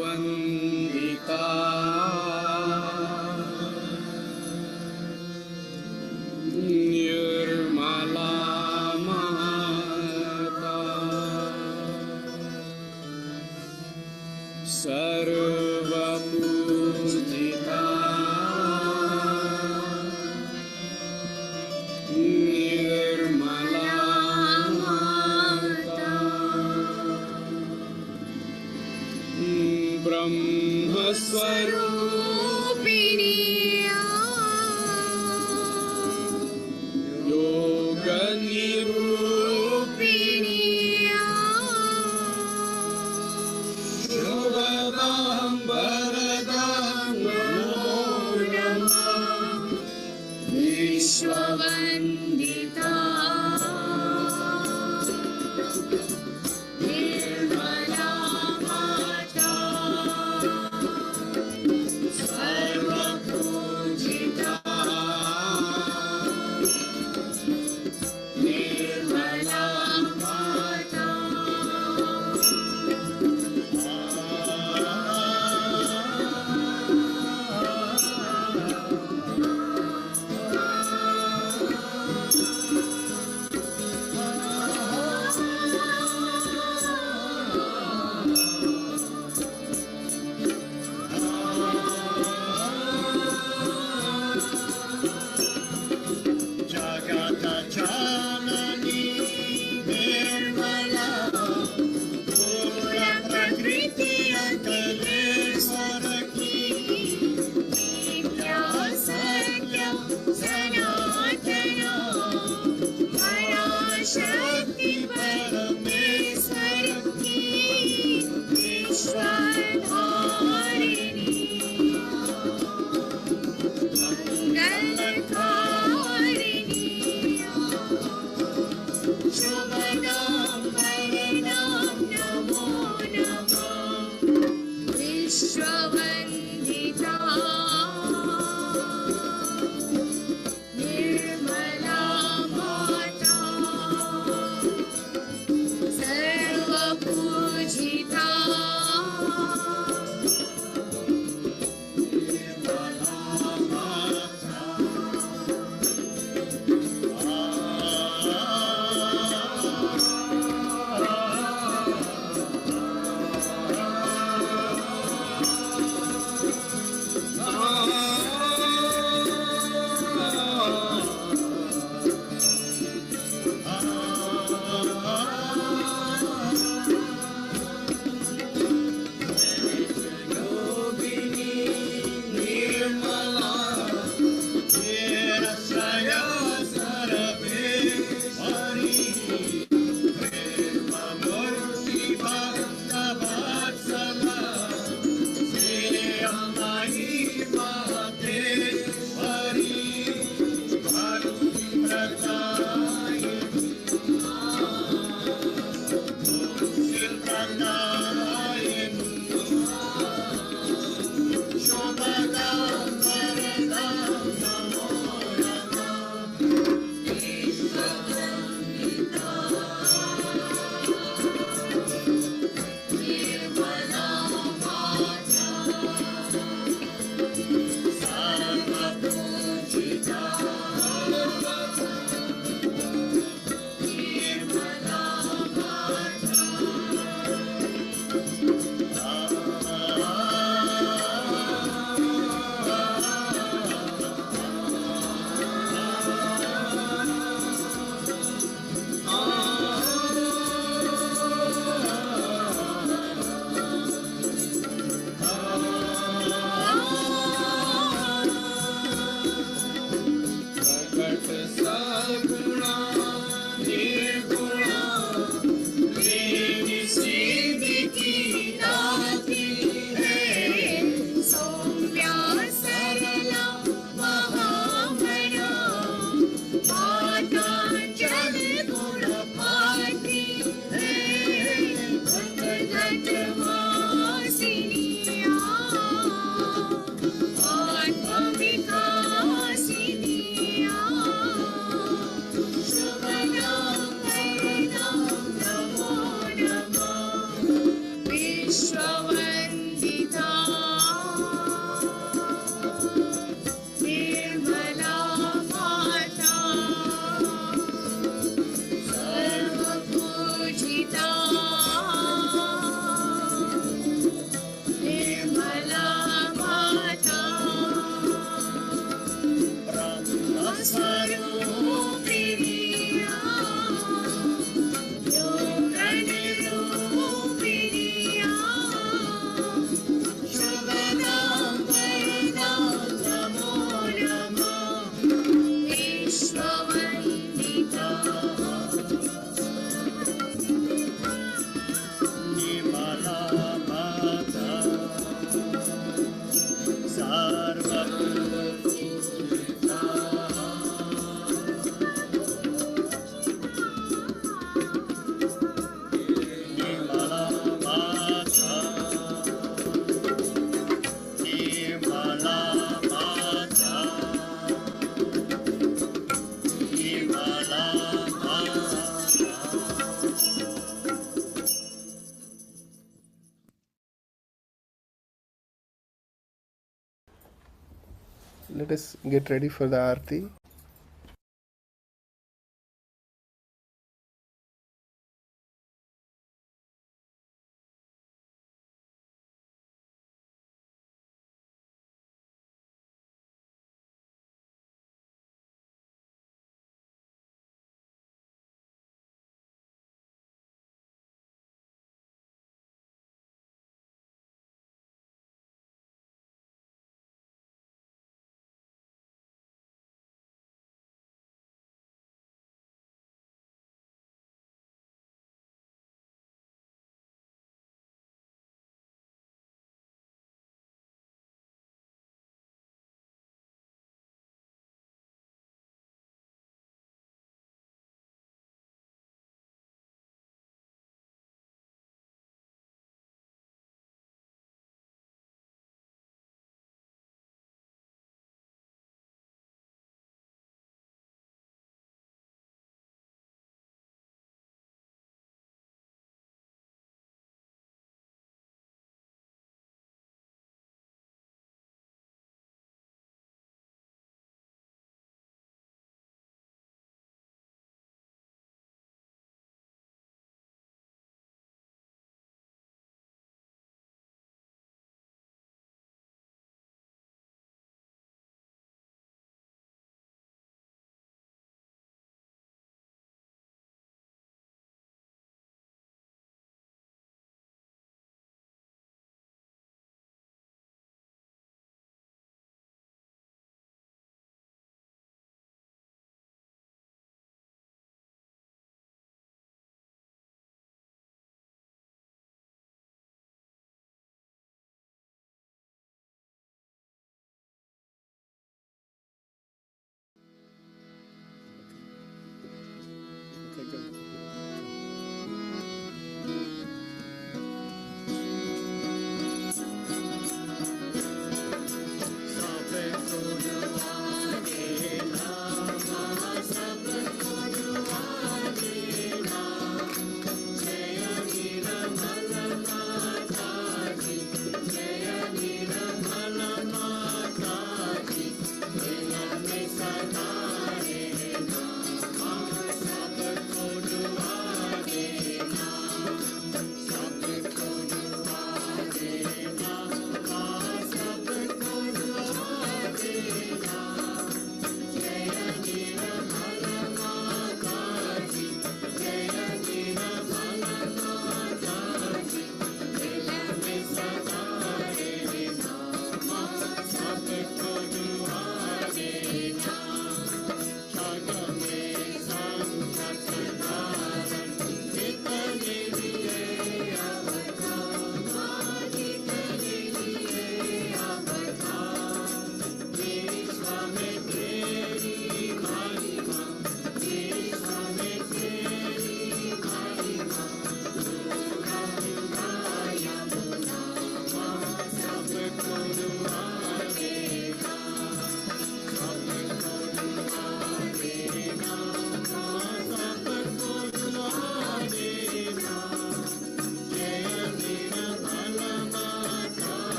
विश्ववन्दिता Nirmala माता सर्वपूजिता निर्मला माता ब्रह्मस्वरूपिणी योगनिरूपिणी शुभदां वरदां नमो नमः विश्ववन्दिता निर्मला माता सर्वपूजिता निर्मला माता विश्ववन्दिता निर्मला माता सर्वपूजिता निर्मला माता ब्रह्मस्वरूपिणी योगनिरूपिणी शुभदां वरदां नमो नमः विश्ववन्दिता निर्मला माता सर्वपूजिता निर्मला माता निर्मला माता निर्मला माता Let us get ready for the Aarti.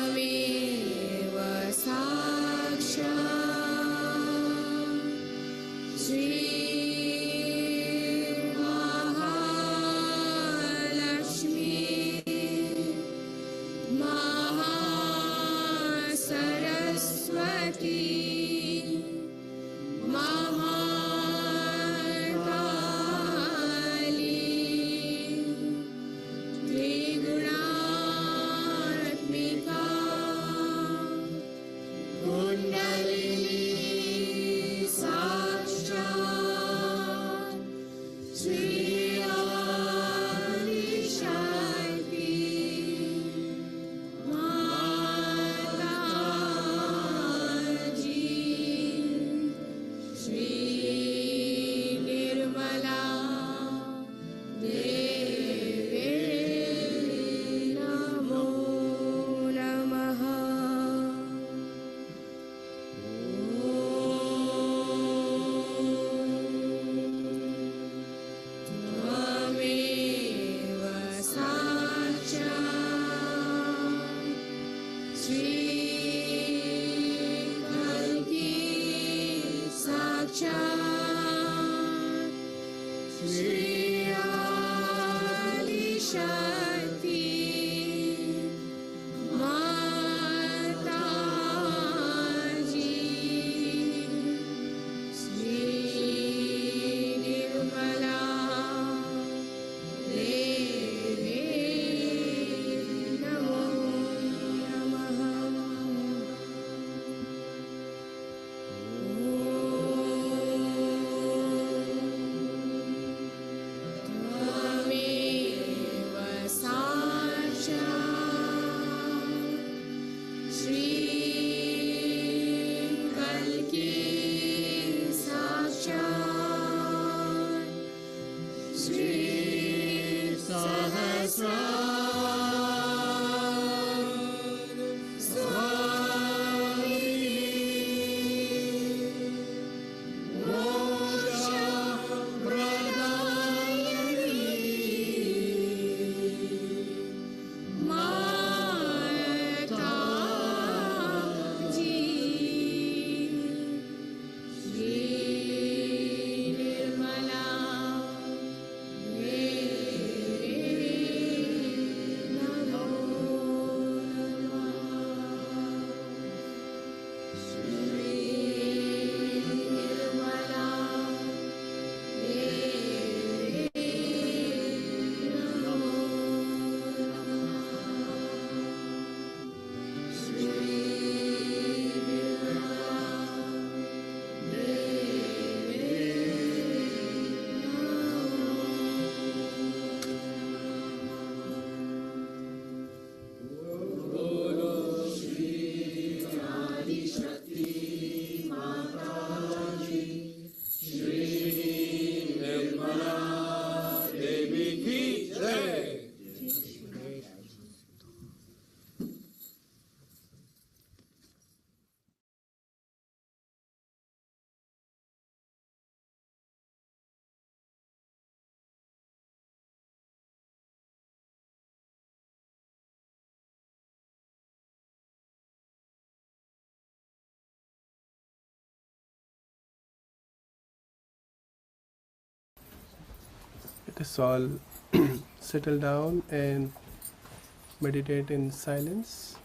त्वमेव साक्षात् श्रीमहालक्ष्मी महासरस्वती महाकाली त्रिगुणात्मिका कुण्डलिनी साक्षात् श्री आदिशक्ति माताजी श्री निर्मला देवी नमो नमः त्वमेव साक्षात् श्रीकल्की साक्षात् श्री आदिशक्ति माताजी श्री निर्मला देवी नमो नमः त्वमेव साक्षात् श्रीकल्की साक्षात् Shri Let us all settle down and meditate in silence.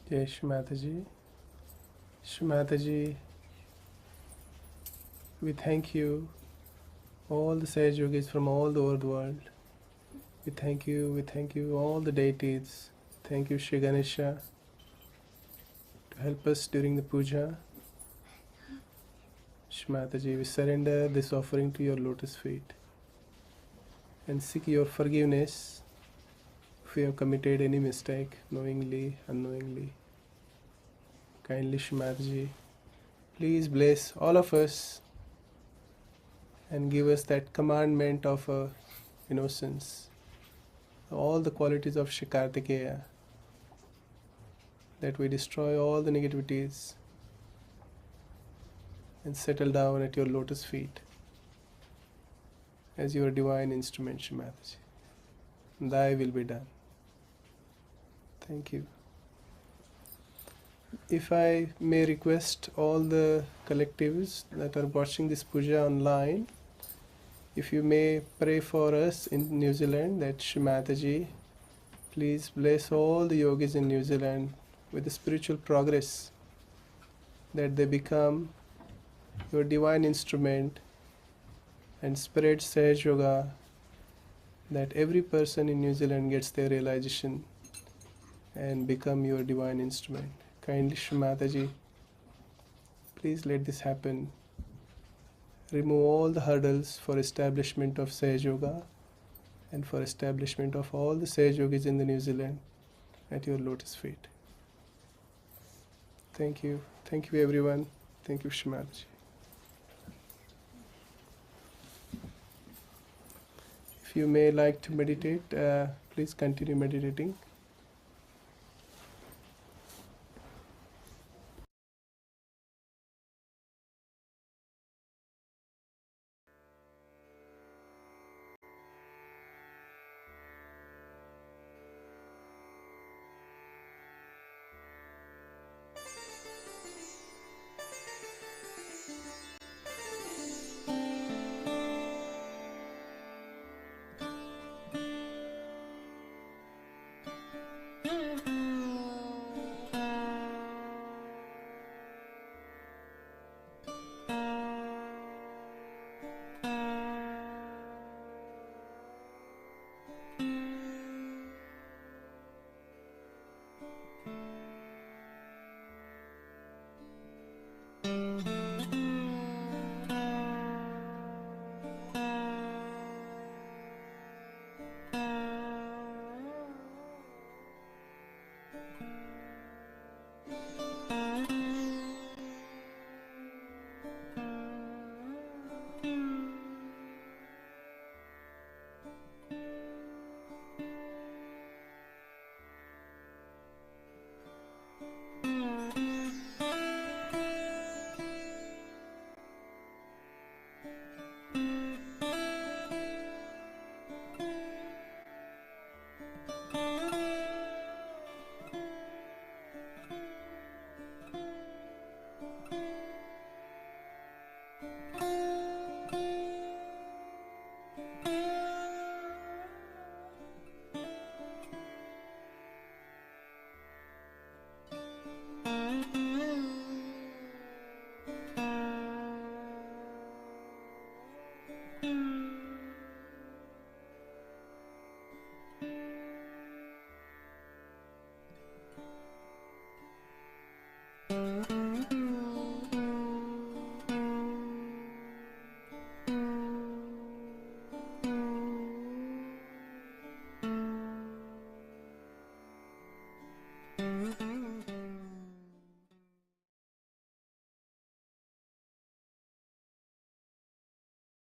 Jai Shri Mataji. Shri Mataji, we thank you, all the sage yogis from all over the world. We thank you, all the deities. Thank you, Shri Ganesha, to help us during the puja. Shri Mataji, we surrender this offering to your lotus feet and seek your forgiveness if we have committed any mistake, knowingly, unknowingly. Kindly, Shri Mataji, please bless all of us and give us that commandment of innocence, all the qualities of Shri Kartikeya, that we destroy all the negativities and settle down at your lotus feet as your divine instrument, Shri Mataji. Thy will be done. Thank you. If I may request all the collectives that are watching this puja online, if you may pray for us in New Zealand, that Shri Mataji, please bless all the yogis in New Zealand with the spiritual progress, that they become your divine instrument and spread Sage Yoga, that every person in New Zealand gets their realization and become your divine instrument. Kindly Shri Mataji, please let this happen. Remove all the hurdles for establishment of Sage Yoga and for establishment of all the Sage Yogis in the New Zealand at your lotus feet. Thank you. Thank you everyone. Thank you, Shri Mataji. If you may like to meditate, please continue meditating.